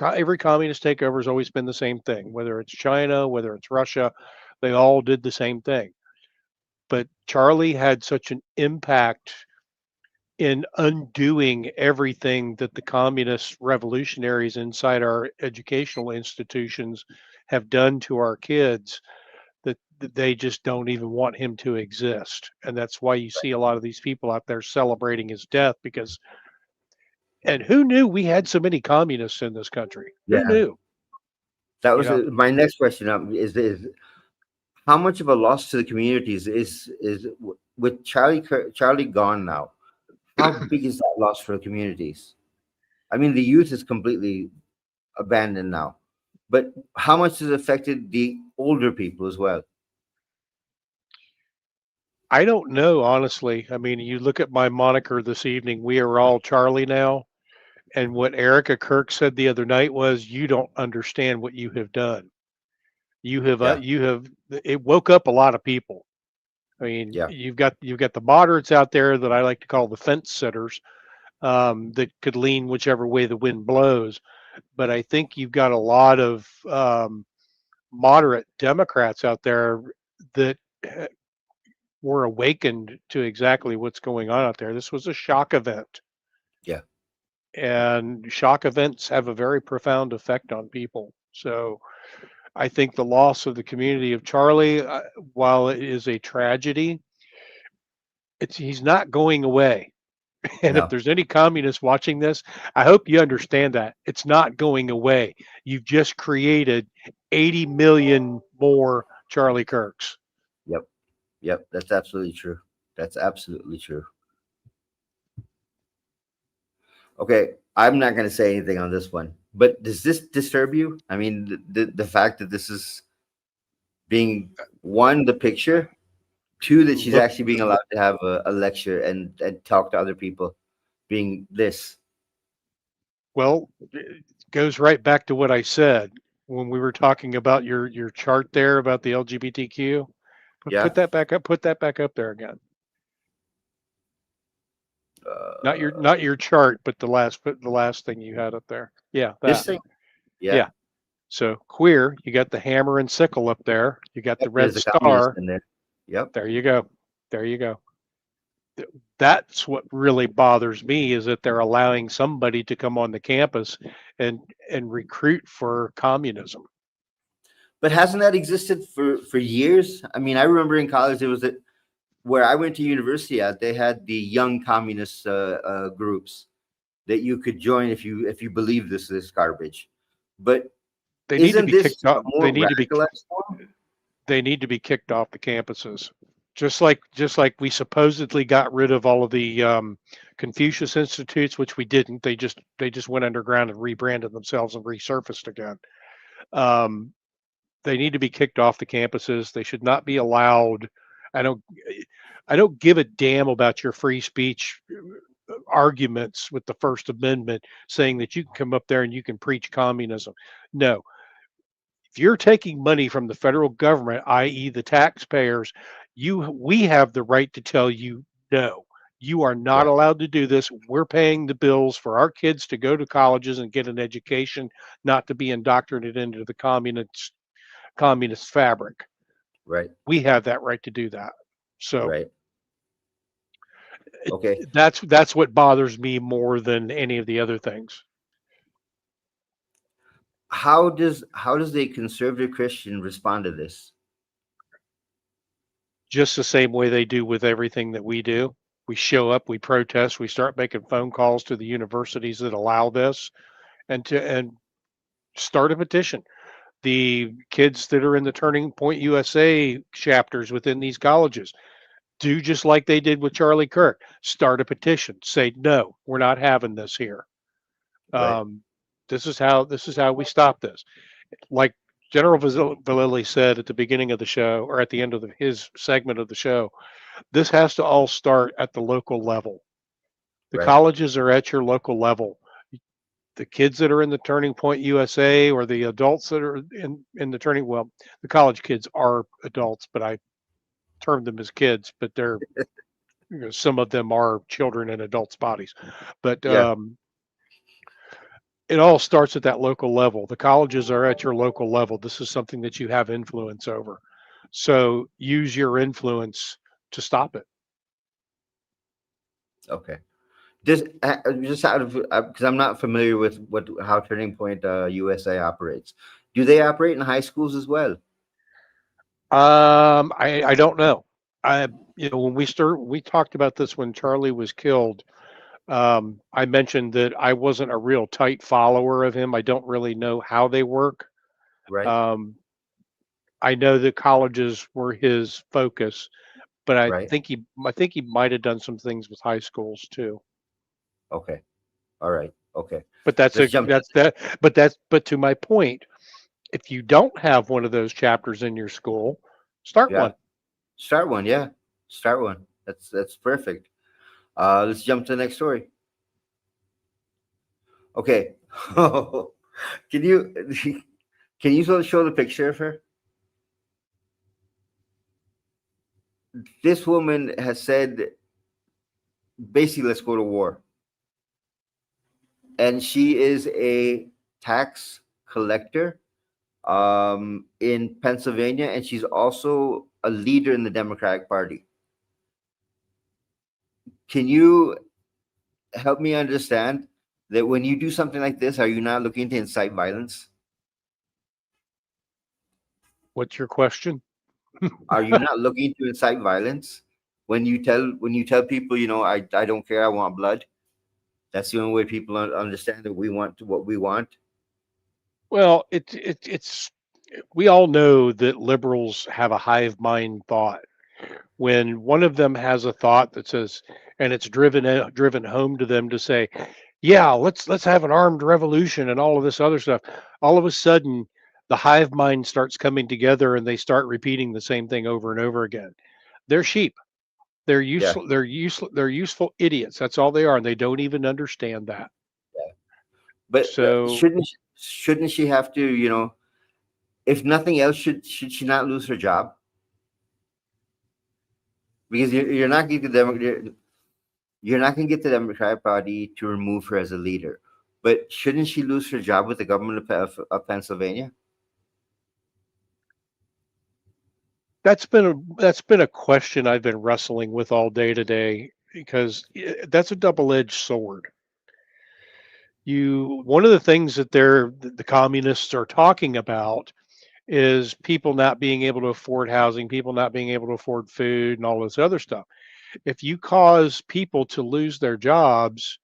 Every communist takeover has always been the same thing. Whether it's China, whether it's Russia, they all did the same thing. But Charlie had such an impact in undoing everything that the communist revolutionaries inside our educational institutions have done to our kids, that they just don't even want him to exist. And that's why you see a lot of these people out there celebrating his death, because, and who knew we had so many communists in this country? Who Yeah, knew? that You was know, my next question. Is how much of a loss to the communities is with Charlie gone now? How big is that loss for the communities? I mean, the youth is completely abandoned now, but how much has it affected the older people as well? I don't know, honestly. I mean, you look at my moniker this evening, we are all Charlie now. And what Erica Kirk said the other night was, you don't understand what you have done. Yeah, It woke up a lot of people. I mean, yeah, you've got the moderates out there that I like to call the fence sitters, that could lean whichever way the wind blows. But I think you've got a lot of moderate Democrats out there that were awakened to exactly what's going on out there. This was a shock event, yeah. and shock events have a very profound effect on people. So I think the loss of the community of Charlie, while it is a tragedy, he's not going away. And if No, there's any communists watching this, I hope you understand that it's not going away. You've just created 80 million more Charlie Kirks. yep, yep. That's absolutely true. That's absolutely true. Okay, I'm not going to say anything on this one, but does this disturb you? I mean, the fact that this is being, one, the picture, two, that she's Look, actually being allowed to have a lecture and talk to other people, being this. well, it goes right back to what I said when we were talking about your chart there about the LGBTQ. Yeah. Put that back up. Put that back up there again. Not your chart, but the last thing you had up there. Yeah, This that. thing. Yeah. Yeah. So queer, you got the hammer and sickle up there. You got the Yep, red there's a communist star. in there. Yep. There you go. There you go. That's what really bothers me, is that they're allowing somebody to come on the campus and recruit for communism. But hasn't that existed for years? I mean, I remember in college it was where I went to university at. They had the young communist groups that you could join if you believe this garbage. But They need to isn't be this kicked off. a more radicalized form? They need to be kicked off the campuses. Just like we supposedly got rid of all of the Confucius institutes, which we didn't. They just went underground and rebranded themselves and resurfaced again. Um, they need to be kicked off the campuses. They should not be allowed. I don't I don't give a damn about your free speech arguments with the First Amendment saying that you can come up there and you can preach communism. No, if you're taking money from the federal government, i.e., the taxpayers, we have the right to tell you no. You are not Yeah. allowed to do this. We're paying the bills for our kids to go to colleges and get an education, not to be indoctrinated into the communist fabric. Right. We have that right to do that. So Right. Okay. that's what bothers me more than any of the other things. How does a conservative Christian respond to this? Just the same way they do with everything that we do. We show up, we protest, we start making phone calls to the universities that allow this, and start a petition. The kids that are in the Turning Point USA chapters within these colleges do just like they did with Charlie Kirk. Start a petition. Say no, we're not having this here. Right. This is how we stop this. Like General Vallely said at the beginning of the show, or at the end of his segment of the show, this has to all start at the local level. The Right. colleges are at your local level. The kids that are in the Turning Point USA, or the adults that are in the the college kids are adults, but I term them as kids, but they're, some of them are children in adults' bodies. But Yeah. it all starts at that local level. The colleges are at your local level. This is something that you have influence over. So use your influence to stop it. Okay. Just out of because I'm not familiar with how Turning Point USA operates. Do they operate in high schools as well? I don't know. When we talked about this when Charlie was killed. I mentioned that I wasn't a real tight follower of him. I don't really know how they work. Right. Um, I know that colleges were his focus, but Right. I think he might have done some things with high schools too. Okay. All right. Okay. But that's Let's jump. but to my point, if you don't have one of those chapters in your school, start Yeah. one. Start one. Yeah. Start one. That's perfect. Let's jump to the next story. Okay. Can you show the picture of her? This woman has said, basically, let's go to war. And she is a tax collector in Pennsylvania, and she's also a leader in the Democratic Party. Can you help me understand that when you do something like this, are you not looking to incite violence? What's your question? Are you not looking to incite violence when you tell people, I don't care, I want blood? That's the only way people understand that we want what we want. Well, it's we all know that liberals have a hive mind thought. When one of them has a thought that says, and it's driven home to them to say, yeah, let's have an armed revolution and all of this other stuff. All of a sudden, the hive mind starts coming together and they start repeating the same thing over and over again. They're sheep. They're Yeah. useful. They're useful. They're useful idiots. That's all they are, and they don't even understand that. Yeah. But So shouldn't she have to, if nothing else, should she not lose her job? Because you're not going to get the Democratic Party to remove her as a leader. But shouldn't she lose her job with the government of Pennsylvania? that's been a question I've been wrestling with all day today because that's a double-edged sword. One of the things that the communists are talking about is people not being able to afford housing, people not being able to afford food, and all this other stuff. If you cause people to lose their jobs,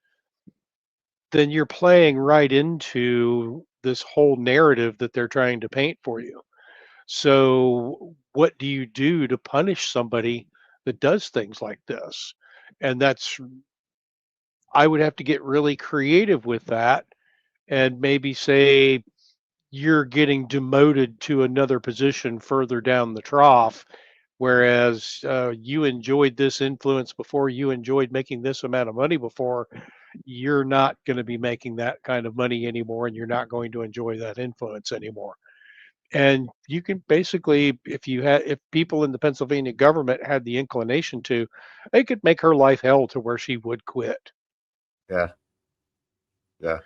then you're playing right into this whole narrative that they're trying to paint for you. So, what do you do to punish somebody that does things like this? And I would have to get really creative with that and maybe say, you're getting demoted to another position further down the trough. Whereas you enjoyed this influence before, you enjoyed making this amount of money before, you're not going to be making that kind of money anymore, and you're not going to enjoy that influence anymore. And you can basically, if people in the Pennsylvania government had the inclination to, they could make her life hell to where she would quit. Yeah. Yeah.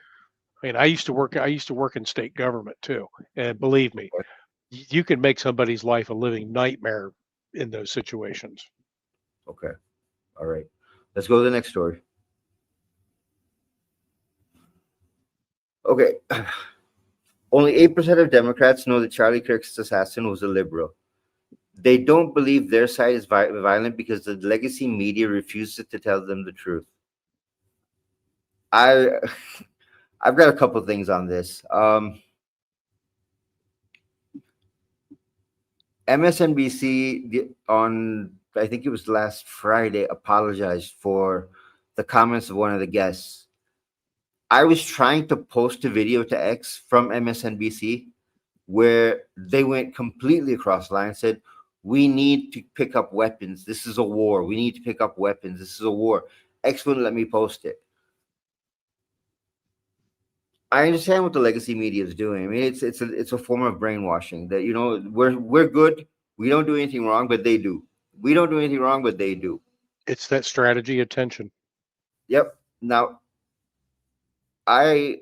I mean, I used to work in state government too, and believe me, you can make somebody's life a living nightmare in those situations. Okay. All right. Let's go to the next story. Okay. Only 8% of Democrats know that Charlie Kirk's assassin was a liberal. They don't believe their side is violent because the legacy media refuses to tell them the truth. I've got a couple things on this. MSNBC on, I think it was last Friday, apologized for the comments of one of the guests. I was trying to post a video to X from MSNBC where they went completely across the line and said, we need to pick up weapons. This is a war. We need to pick up weapons. This is a war. X wouldn't let me post it. I understand what the legacy media is doing. I mean, it's a form of brainwashing that, we're good. We don't do anything wrong, but they do. We don't do anything wrong, but they do. It's that strategy of tension. Yep. Now, my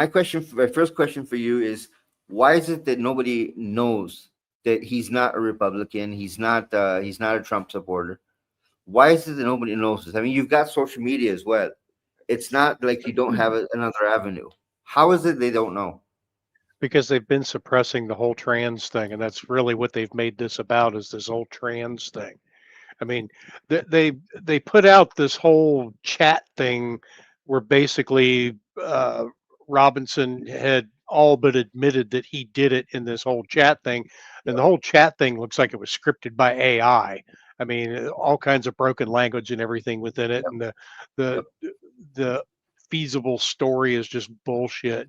first question for you is, why is it that nobody knows that he's not a Republican? He's not a Trump supporter. Why is it that nobody knows this? I mean, you've got social media as well. It's not like you don't have another avenue. How is it they don't know? Because they've been suppressing the whole trans thing, and that's really what they've made this about, is this whole trans thing. I mean, they put out this whole chat thing where basically Robinson had all but admitted that he did it in this whole chat thing, and the whole chat thing looks like it was scripted by AI. I mean, all kinds of broken language and everything within it, Yep. and Yep. the feasible story is just bullshit.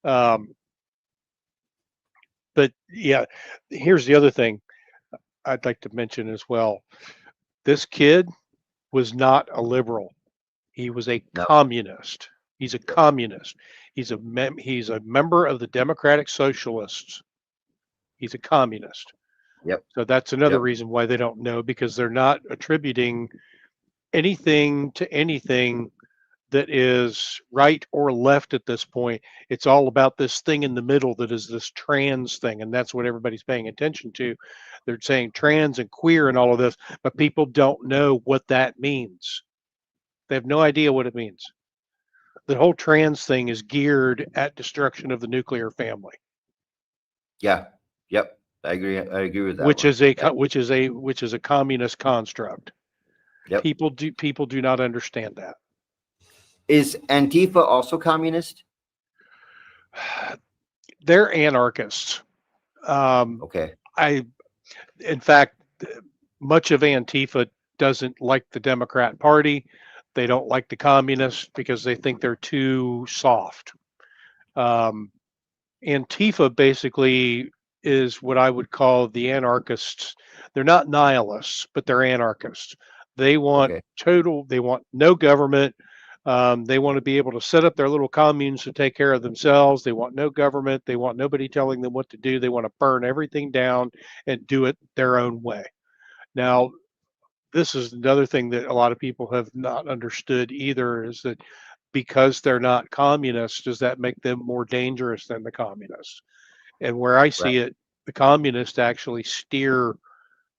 Um, but yeah, here's the other thing I'd like to mention as well. This kid was not a liberal. He was a No. communist. He's a communist. He's a member of the Democratic Socialists. He's a communist. Yep. So that's another Yep. reason why they don't know, because they're not attributing anything to anything that is right or left at this point. It's all about this thing in the middle that is this trans thing, and that's what everybody's paying attention to. They're saying trans and queer and all of this, but people don't know what that means. They have no idea what it means. The whole trans thing is geared at destruction of the nuclear family, Yeah. Yep. I agree with that which one. is a Yep. which is a communist construct. Yep. People do not understand that. Is Antifa also communist? They're anarchists. Okay. In fact, much of Antifa doesn't like the Democrat Party. They don't like the communists because they think they're too soft. Antifa basically is what I would call the anarchists. They're not nihilists, but they're anarchists. They want Okay. they want no government. They want to be able to set up their little communes to take care of themselves. They want no government. They want nobody telling them what to do. They want to burn everything down and do it their own way. Now, this is another thing that a lot of people have not understood either, is that because they're not communists, does that make them more dangerous than the communists? And where I Right. see it, the communists actually steer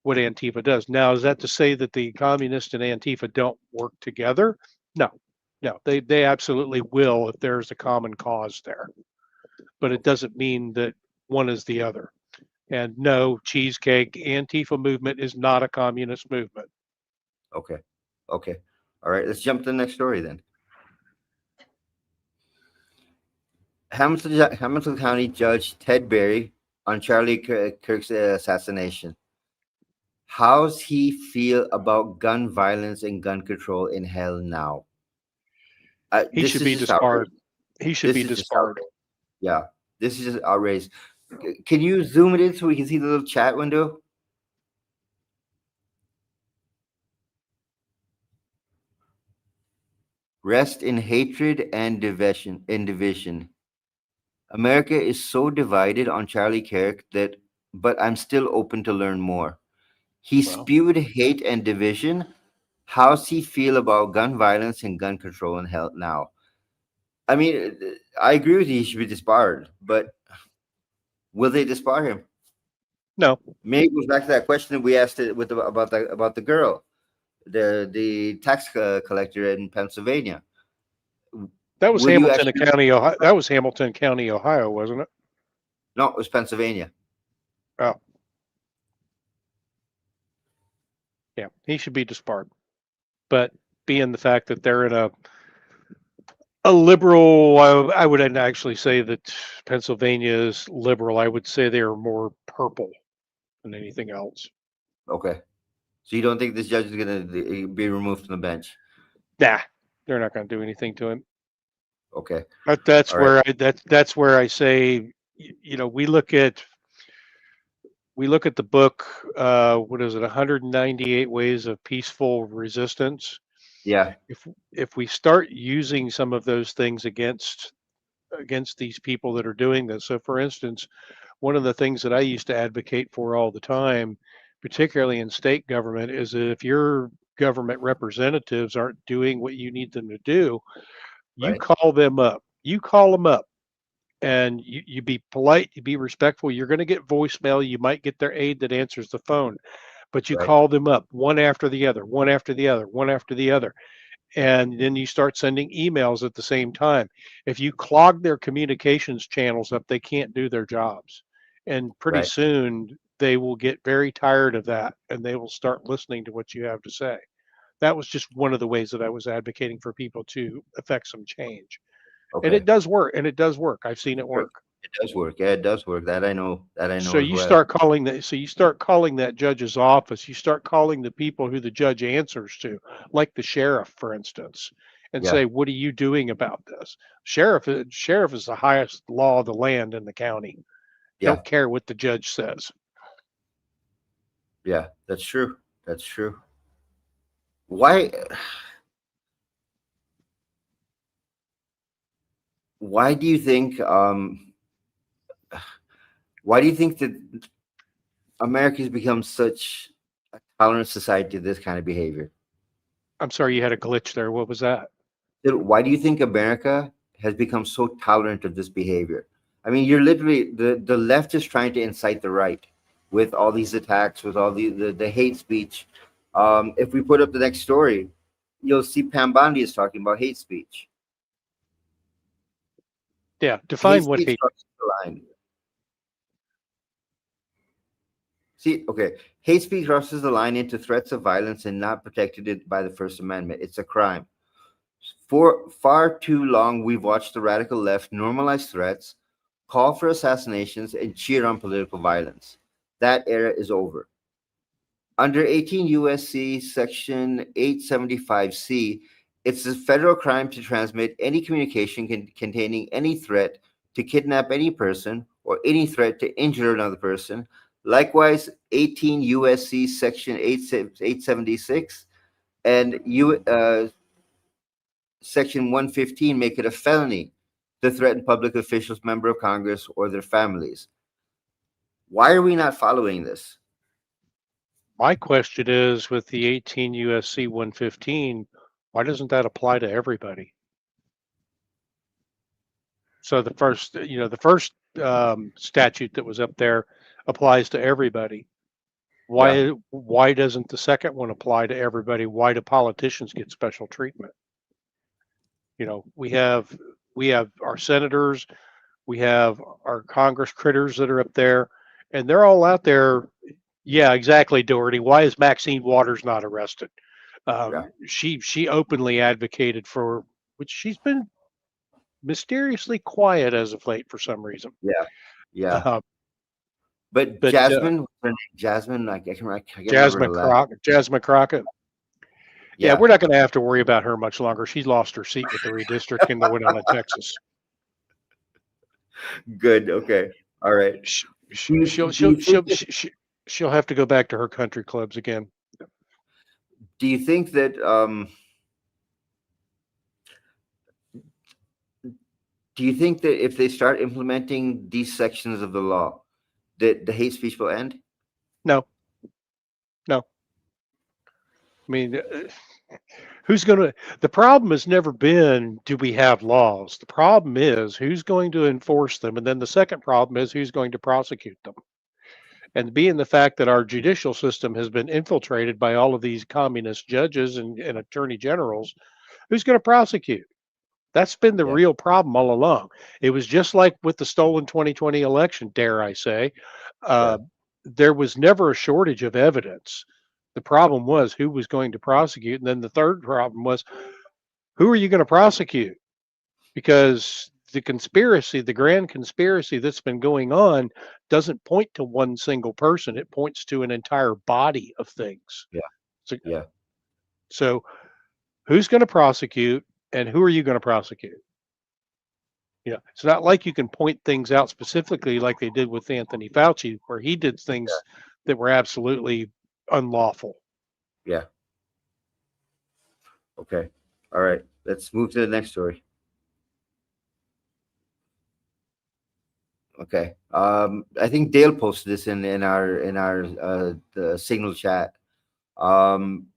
what Antifa does. Now, is that to say that the communists and Antifa don't work together? No, no, they absolutely will if there's a common cause there. But it doesn't mean that one is the other. And no, Cheesecake Antifa movement is not a communist movement. Okay. Okay. All right. Let's jump to the next story then. Hamilton County Judge Ted Berry on Charlie Kirk's assassination. How's he feel about gun violence and gun control in hell now? He should be disbarred. He should be disbarred. Yeah, this is just outrageous. Can you zoom it in so we can see the little chat window? Rest in hatred and division. America is so divided on Charlie Kirk but I'm still open to learn more. He spewed hate and division. How's he feel about gun violence and gun control in hell now? I mean, I agree with you. He should be disbarred, but will they disbar him? No. Maybe it goes back to that question that we asked about the girl, the tax collector in Pennsylvania. That was Hamilton County, Ohio. That was Hamilton County, Ohio, wasn't it? No, it was Pennsylvania. Oh. Yeah, he should be disbarred. But being the fact that they're in a liberal, I would actually say that Pennsylvania is liberal. I would say they are more purple than anything else. Okay. So you don't think this judge is going to be removed from the bench? Nah, they're not going to do anything to him. Okay. But that's where I say, you know, we look at the book, what is it, 198 Ways of Peaceful Resistance. Yeah. If we start using some of those things against these people that are doing this. So for instance, one of the things that I used to advocate for all the time, particularly in state government, is that if your government representatives aren't doing what you need them to do, you call them up. You call them up. And you be polite, you be respectful. You're going to get voicemail. You might get their aide that answers the phone. but you Right. call them up one after the other, one after the other, one after the other. And then you start sending emails at the same time. If you clog their communications channels up, they can't do their jobs. And pretty Right. soon they will get very tired of that and they will start listening to what you have to say. That was just one of the ways that I was advocating for people to affect some change. And Okay. it does work. And it does work. I've seen it Right. work. It does work. Yeah, it does work. That I know. That I know So as you well. start calling that. So you start calling that judge's office. You start calling the people who the judge answers to, like the sheriff, for instance, and Yeah. say, "What are you doing about this?" Sheriff is the highest law of the land in the county. Yeah. Don't care what the judge says. Yeah. That's true. That's true. Why? Why do you think? Why do you think that America has become such a tolerant society to this kind of behavior? I'm sorry, you had a glitch there. What was that? Why do you think America has become so tolerant of this behavior? I mean, you're literally the left is trying to incite the right with all these attacks, with all the hate speech. If we put up the next story, you'll see Pam Bondi is talking about hate speech. Yeah, Hate define what speech hate. crosses the line. See, okay, hate speech crosses the line into threats of violence and not protected by the First Amendment. It's a crime. For far too long, we've watched the radical left normalize threats, call for assassinations, and cheer on political violence. That era is over. Under 18 USC Section 875C, it's a federal crime to transmit any communication containing any threat to kidnap any person or any threat to injure another person. Likewise, 18 USC Section 876 and Section 115 make it a felony to threaten public officials, member of Congress, or their families. Why are we not following this? My question is, with the 18 USC 115, why doesn't that apply to everybody? So the first statute that was up there applies to everybody. Yeah, Why doesn't the second one apply to everybody? Why do politicians get special treatment? You know, we have our senators, we have our Congress critters that are up there, and they're all out there. Yeah, exactly, Doherty. Why is Maxine Waters not arrested? yeah, She openly advocated for, which she's been mysteriously quiet as of late for some reason. yeah, yeah. Uh, But but Jasmine, what's her name? Jasmine, I can't remember her Jasmine last. Crockett. Yeah, Yeah, we're not going to have to worry about her much longer. She lost her seat with the redistricting that went on in Texas. good. Okay, all right. Sh- sh- Do you, She'll do she'll you think she'll that, she'll have to go back to her country clubs again. do you think that do you think that if they start implementing these sections of the law, that the hate speech will end? No, no. I mean, who's going to? The problem has never been, do we have laws? The problem is who's going to enforce them, and then the second problem is who's going to prosecute them. And being the fact that our judicial system has been infiltrated by all of these communist judges and attorney generals, who's going to prosecute? That's been the Yeah, real problem all along. It was just like with the stolen 2020 election, dare I say. yeah, Uh, there was never a shortage of evidence. The problem was who was going to prosecute. And then the third problem was who are you going to prosecute? Because the conspiracy, the grand conspiracy that's been going on, doesn't point to one single person, it points to an entire body of things. yeah, So, yeah, so who's going to prosecute and who are you going to prosecute? Yeah, it's not like you can point things out specifically like they did with Anthony Fauci, where he did things that were absolutely unlawful. yeah. Okay, all right. Let's move to the next story. Okay. I think Dale posted this in our the Signal chat. Um,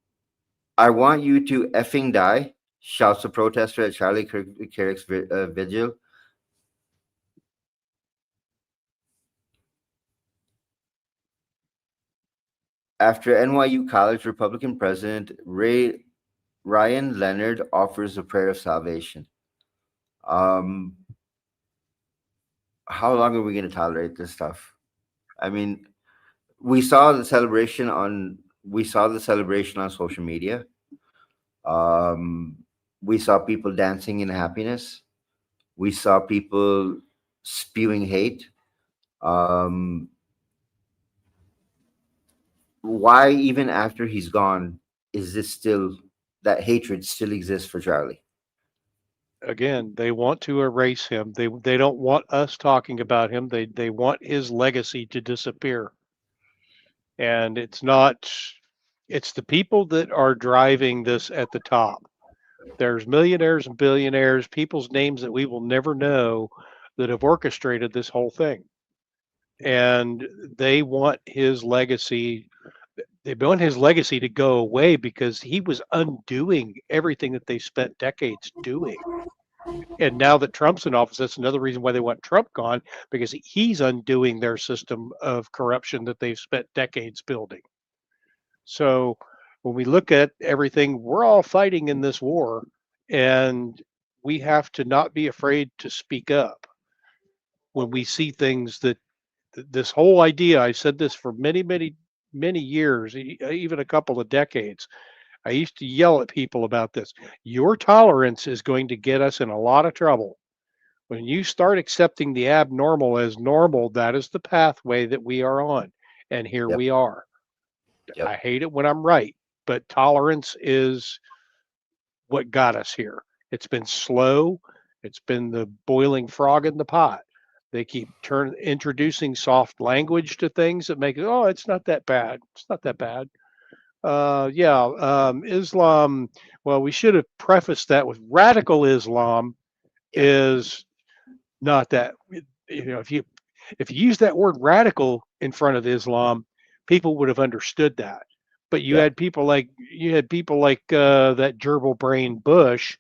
I want you to effing die, shouts a protester at Charlie Kirk's vigil. After NYU College Republican President Ryan Leonard offers a prayer of salvation. How long are we going to tolerate this stuff? I mean, we saw the celebration on social media. We saw people dancing in happiness. We saw people spewing hate. Why, even after he's gone, is this still, that hatred still exists for Charlie? Again, they want to erase him. They don't want us talking about him. They want his legacy to disappear. And it's the people that are driving this at the top. There's millionaires and billionaires, people's names that we will never know, that have orchestrated this whole thing. And they want his legacy. They want his legacy to go away because he was undoing everything that they spent decades doing. And now that Trump's in office, that's another reason why they want Trump gone, because he's undoing their system of corruption that they've spent decades building. So when we look at everything, we're all fighting in this war, and we have to not be afraid to speak up when we see things that this whole idea. I've said this for many, many, many years, even a couple of decades. I used to yell at people about this. Your tolerance is going to get us in a lot of trouble. When you start accepting the abnormal as normal, that is the pathway that we are on. And here Yep. we are. Yep. I hate it when I'm right, but tolerance is what got us here. It's been slow. It's been the boiling frog in the pot. They keep introducing soft language to things that make it, oh, it's not that bad. It's not that bad. Islam. Well, we should have prefaced that with radical Islam is not that. If you use that word radical in front of Islam, people would have understood that. But you had people like that gerbil brain Bush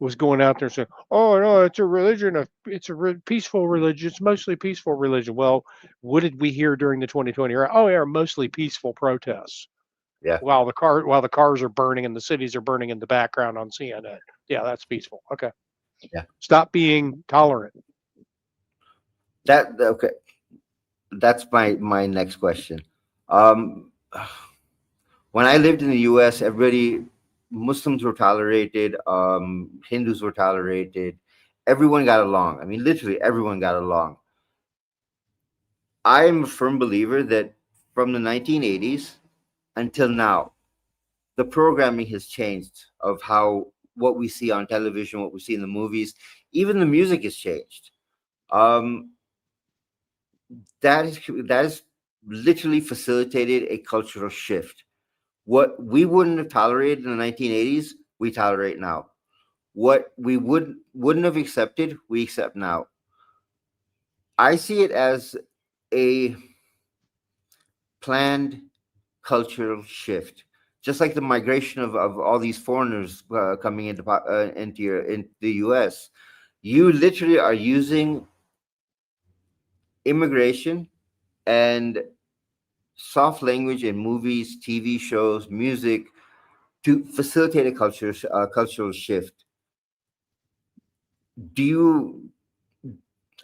was going out there saying, "Oh no, it's a religion. It's a peaceful religion. It's mostly peaceful religion." Well, what did we hear during the 2020 era? Oh, yeah, mostly peaceful protests. Yeah. While the cars are burning and the cities are burning in the background on CNN. Yeah, that's peaceful. Okay. Yeah. Stop being tolerant. Okay. That's my next question. When I lived in the U.S., Muslims were tolerated, Hindus were tolerated. Everyone got along. I mean, literally everyone got along. I am a firm believer that from the 1980s until now, the programming has changed of what we see on television, what we see in the movies, even the music has changed. That is literally facilitated a cultural shift. What we wouldn't have tolerated in the 1980s, we tolerate now. What we wouldn't have accepted, we accept now. I see it as a planned cultural shift, just like the migration of all these foreigners coming into the U.S. You literally are using immigration and soft language in movies, TV shows, music to facilitate a cultural shift.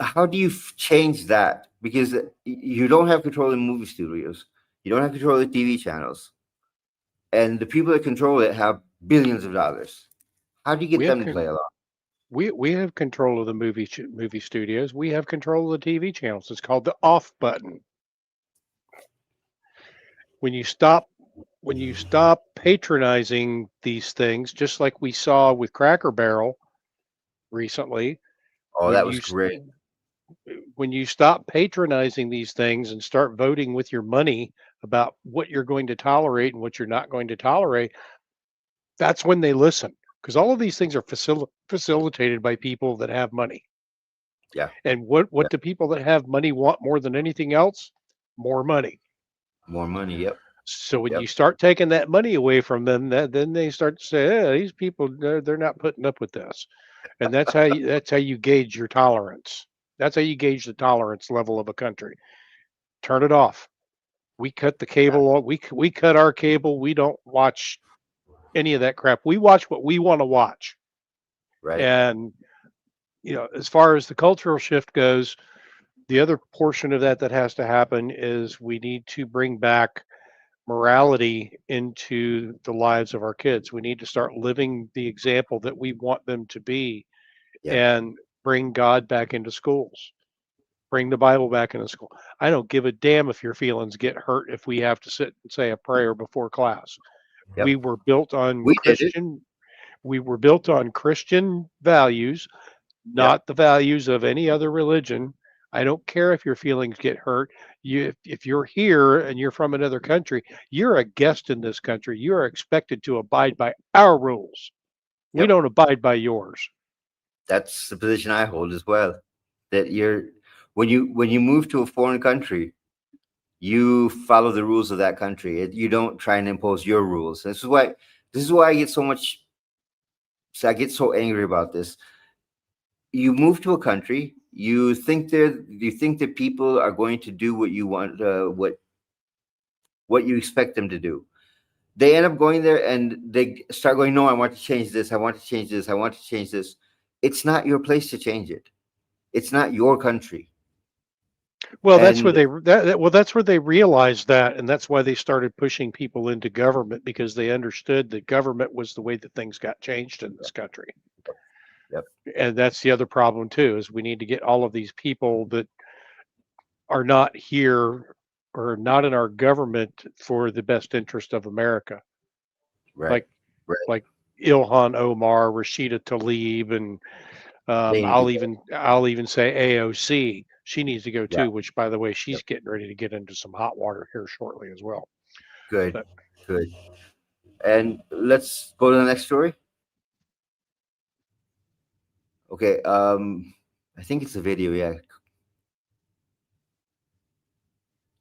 How do you change that? Because you don't have control of movie studios, you don't have control of TV channels, and the people that control it have billions of dollars. How do you get them to play along? We have control of the movie studios. We have control of the TV channels. It's called the off button. When you stop patronizing these things, just like we saw with Cracker Barrel recently. Oh, that was great. When you stop patronizing these things and start voting with your money about what you're going to tolerate and what you're not going to tolerate, that's when they listen. Because all of these things are facilitated by people that have money. Yeah. And what do people that have money want more than anything else? More money. More money. Yep. So when you start taking that money away from them, then they start to say, "Hey, these people, they're not putting up with this," and that's how you gauge your tolerance. That's how you gauge the tolerance level of a country. Turn it off. We cut the cable. We cut our cable. We don't watch any of that crap. We watch what we want to watch. Right. And as far as the cultural shift goes, the other portion of that has to happen is we need to bring back morality into the lives of our kids. We need to start living the example that we want them to be, Yeah. and bring God back into schools. Bring the Bible back into school. I don't give a damn if your feelings get hurt if we have to sit and say a prayer before class. Yep. We were built on We did it. Christian. We were built on Christian values, not the values of any other religion. I don't care if your feelings get hurt. If you're here and you're from another country, you're a guest in this country. You are expected to abide by our rules. We Yep. don't abide by yours. That's the position I hold as well. That when you move to a foreign country, you follow the rules of that country. You don't try and impose your rules. This is why I get so angry about this. You move to a country, you think that people are going to do what you want, what you expect them to do. They end up going there and they start going, no, I want to change this. I want to change this. I want to change this. It's not your place to change it. It's not your country. Well, that's where they realized that, and that's why they started pushing people into government, because they understood that government was the way that things got changed in this country. Yep. And that's the other problem too, is we need to get all of these people that are not here or not in our government for the best interest of America. Right. Like Ilhan Omar, Rashida Tlaib, and I'll even say AOC. She needs to go too, which, by the way, she's getting ready to get into some hot water here shortly as well. Good. And let's go to the next story. Okay. I think it's a video. Yeah.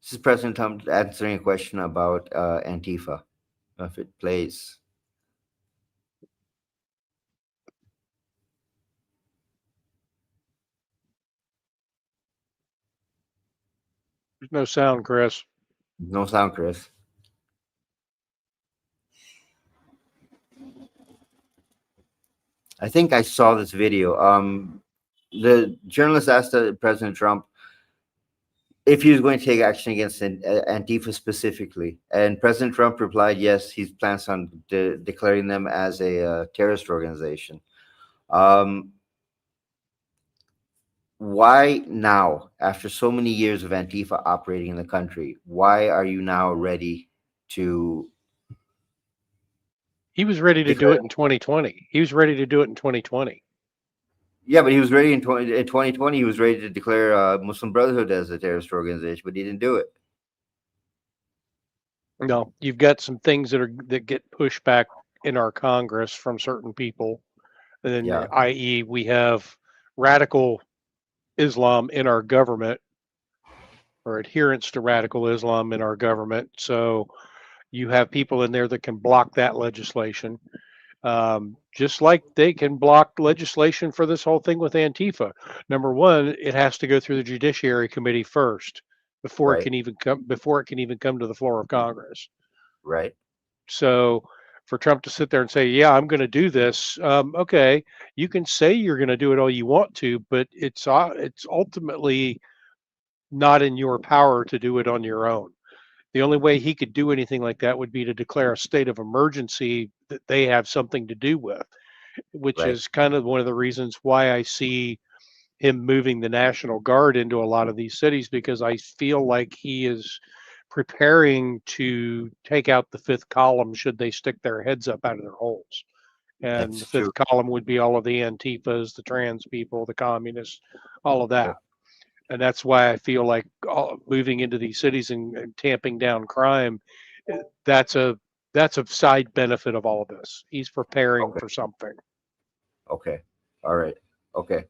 This is President Trump answering a question about Antifa. If it plays. There's no sound, Chris. No sound, Chris. I think I saw this video. The journalist asked President Trump if he was going to take action against Antifa specifically, and President Trump replied, yes, he plans on declaring them as a terrorist organization. Why now, after so many years of Antifa operating in the country, why are you now ready to? He was ready to do it in 2020. He was ready to do it in 2020. Yeah, but he was ready in 2020. He was ready to declare Muslim Brotherhood as a terrorist organization, but he didn't do it. No, you've got some things that get pushed back in our Congress from certain people, and then, i.e., we have radical Islam in our government, or adherents to radical Islam in our government. So you have people in there that can block that legislation. Just like they can block legislation for this whole thing with Antifa. Number one, it has to go through the Judiciary Committee first before it can even come to the floor of Congress. Right. So for Trump to sit there and say, yeah, I'm going to do this. Okay, you can say you're going to do it all you want to, but it's ultimately not in your power to do it on your own. The only way he could do anything like that would be to declare a state of emergency that they have something to do with, which is kind of one of the reasons why I see him moving the National Guard into a lot of these cities, because I feel like he is preparing to take out the fifth column should they stick their heads up out of their holes. And the fifth column would be all of the Antifas, the trans people, the communists, all of that. And that's why I feel like moving into these cities and tamping down crime, that's a side benefit of all of this. He's preparing for something. Okay. All right. Okay.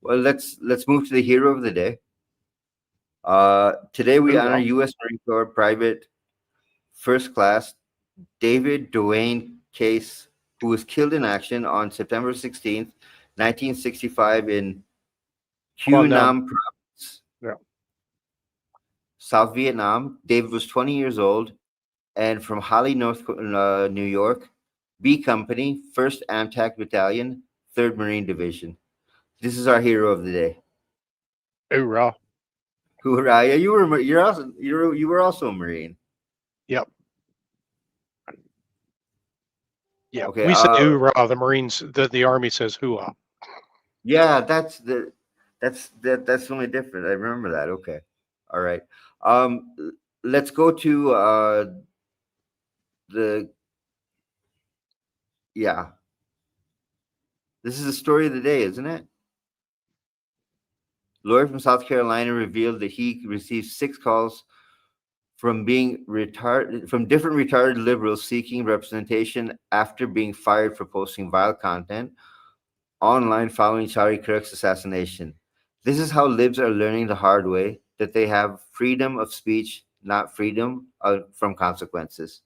Well, let's move to the hero of the day. Today we honor U.S. Marine Corps Private First Class David Dwayne Case, who was killed in action on September 16th, 1965 in Hunan Province. Yeah. South Vietnam. David was 20 years old and from Holly, New York. B Company, 1st AMTAC Battalion, 3rd Marine Division. This is our hero of the day. Hoorah. Hoorah! Yeah, you were also a Marine. Yep. Yeah. Okay. We say hoorah. The Marines, the Army says hooah. Yeah, that's the only difference. I remember that. Okay. All right. Let's go to yeah. This is the story of the day, isn't it? Lawyer from South Carolina revealed that he received 6 calls from different retarded liberals seeking representation after being fired for posting vile content online following Charlie Kirk's assassination. This is how libs are learning the hard way that they have freedom of speech, not freedom from consequences.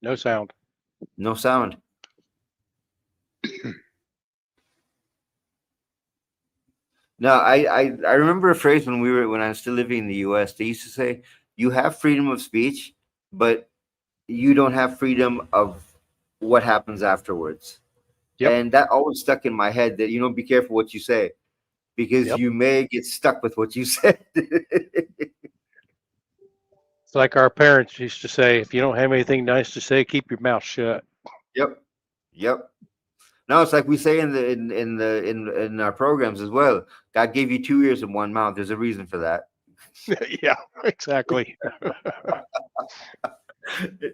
No sound. No sound. No, I remember a phrase when I was still living in the US. They used to say, you have freedom of speech, but you don't have freedom of what happens afterwards. Yep. And that always stuck in my head that, be careful what you say, because you may get stuck with what you said. It's like our parents used to say, if you don't have anything nice to say, keep your mouth shut. Yep. No, it's like we say in our programs as well. God gave you 2 ears and 1 mouth. There's a reason for that. Yeah, exactly.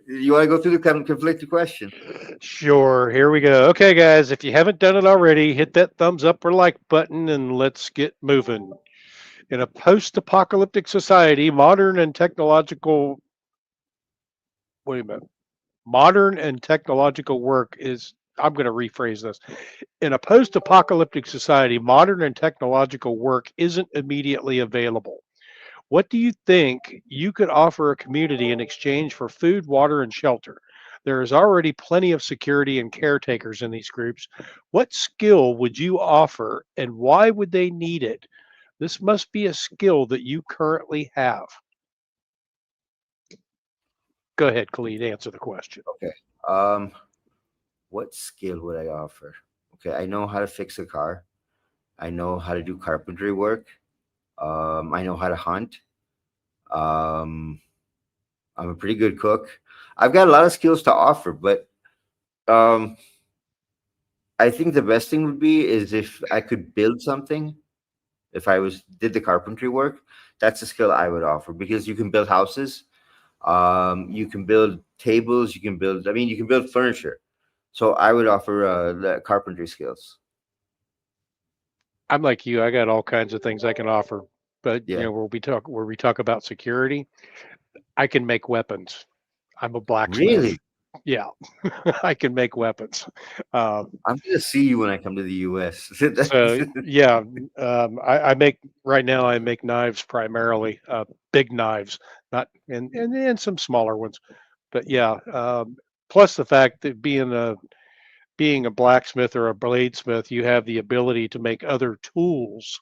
You want to go through the conflicted question? Sure. Here we go. Okay, guys, if you haven't done it already, hit that thumbs up or like button and let's get moving. In a post-apocalyptic society, modern and technological work is, I'm going to rephrase this. In a post-apocalyptic society, modern and technological work isn't immediately available. What do you think you could offer a community in exchange for food, water, and shelter? There is already plenty of security and caretakers in these groups. What skill would you offer and why would they need it? This must be a skill that you currently have. Go ahead, Khalid, answer the question. Okay. What skill would I offer? Okay, I know how to fix a car. I know how to do carpentry work. I know how to hunt. I'm a pretty good cook. I've got a lot of skills to offer, but I think the best thing would be is if I could build something. If I did the carpentry work, that's a skill I would offer, because you can build houses, you can build tables, you can build furniture. So I would offer the carpentry skills. I'm like you. I got all kinds of things I can offer, but Yeah. where we talk about security, I can make weapons. I'm a blacksmith. Really? Yeah, I can make weapons. I'm gonna see you when I come to the U.S. So yeah, I make knives primarily, big knives, not and some smaller ones, but yeah. Plus the fact that being a blacksmith or a bladesmith, you have the ability to make other tools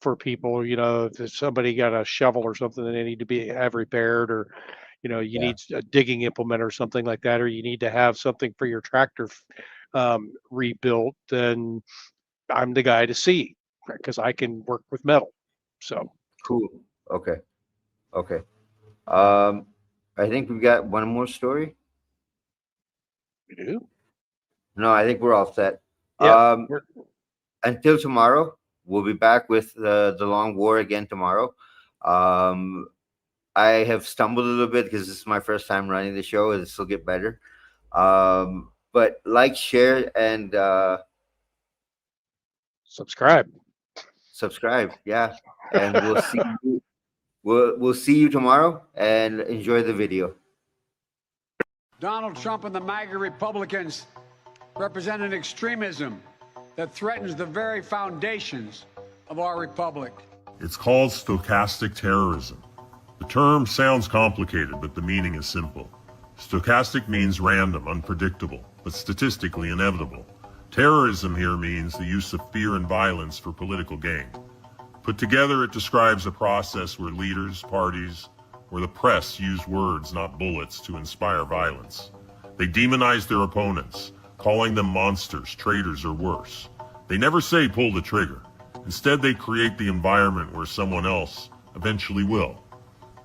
for people. If somebody got a shovel or something that they need to have repaired, or you need a digging implement or something like that, or you need to have something for your tractor rebuilt, then I'm the guy to see, because I can work with metal. So cool. Okay. I think we've got one more story. we do. No, I think we're all set. Yeah, Until tomorrow, we'll be back with the long war again tomorrow. I have stumbled a little bit because this is my first time running the show, and this will get better. But like, share, and subscribe. Yeah, and we'll see you. We'll see you tomorrow, and enjoy the video. Donald Trump and the MAGA Republicans represent an extremism that threatens the very foundations of our republic. It's called stochastic terrorism. The term sounds complicated, but the meaning is simple. Stochastic means random, unpredictable, but statistically inevitable. Terrorism here means the use of fear and violence for political gain. Put together, it describes a process where leaders, parties, or the press use words, not bullets, to inspire violence. They demonize their opponents, calling them monsters, traitors, or worse. They never say pull the trigger. Instead, they create the environment where someone else eventually will.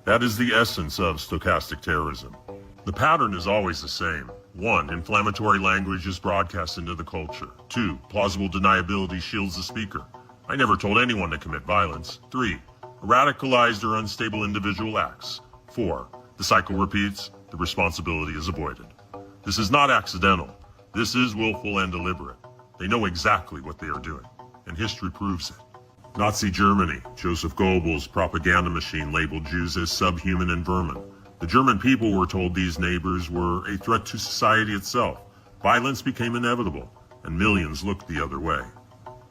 That is the essence of stochastic terrorism. The pattern is always the same. 1. Inflammatory language is broadcast into the culture. 2. Plausible deniability shields the speaker. I never told anyone to commit violence. 3. A radicalized or unstable individual acts. 4. The cycle repeats. The responsibility is avoided. This is not accidental. This is willful and deliberate. They know exactly what they are doing, and history proves it. Nazi Germany, Joseph Goebbels' propaganda machine labeled Jews as subhuman and vermin. The German people were told these neighbors were a threat to society itself. Violence became inevitable, and millions looked the other way.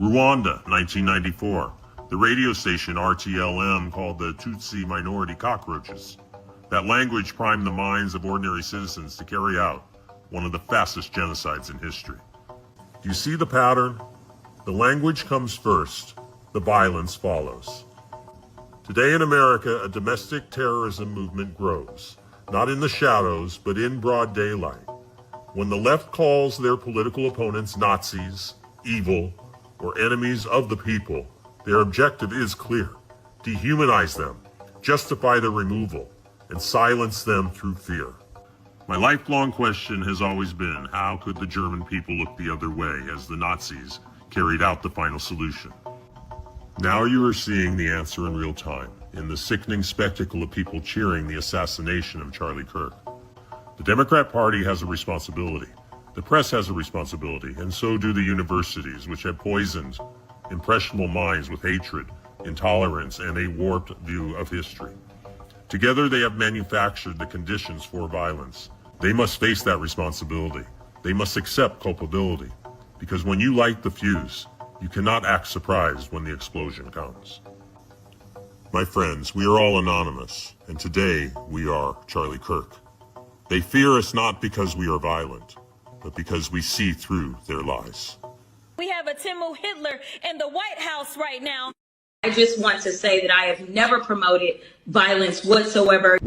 Rwanda, 1994. The radio station RTLM called the Tutsi minority cockroaches. That language primed the minds of ordinary citizens to carry out one of the fastest genocides in history. Do you see the pattern? The language comes first, the violence follows. Today in America, a domestic terrorism movement grows, not in the shadows, but in broad daylight. When the left calls their political opponents Nazis, evil, or enemies of the people, their objective is clear: dehumanize them, justify their removal, and silence them through fear. My lifelong question has always been, how could the German people look the other way as the Nazis carried out the final solution? Now you are seeing the answer in real time, in the sickening spectacle of people cheering the assassination of Charlie Kirk. The Democrat Party has a responsibility. The press has a responsibility, and so do the universities, which have poisoned impressionable minds with hatred, intolerance, and a warped view of history. Together, they have manufactured the conditions for violence. They must face that responsibility. They must accept culpability, because when you light the fuse, you cannot act surprised when the explosion comes. My friends, we are all anonymous, and today we are Charlie Kirk. They fear us not because we are violent, but because we see through their lies. We have a Timo Hitler in the White House right now. I just want to say that I have never promoted violence whatsoever.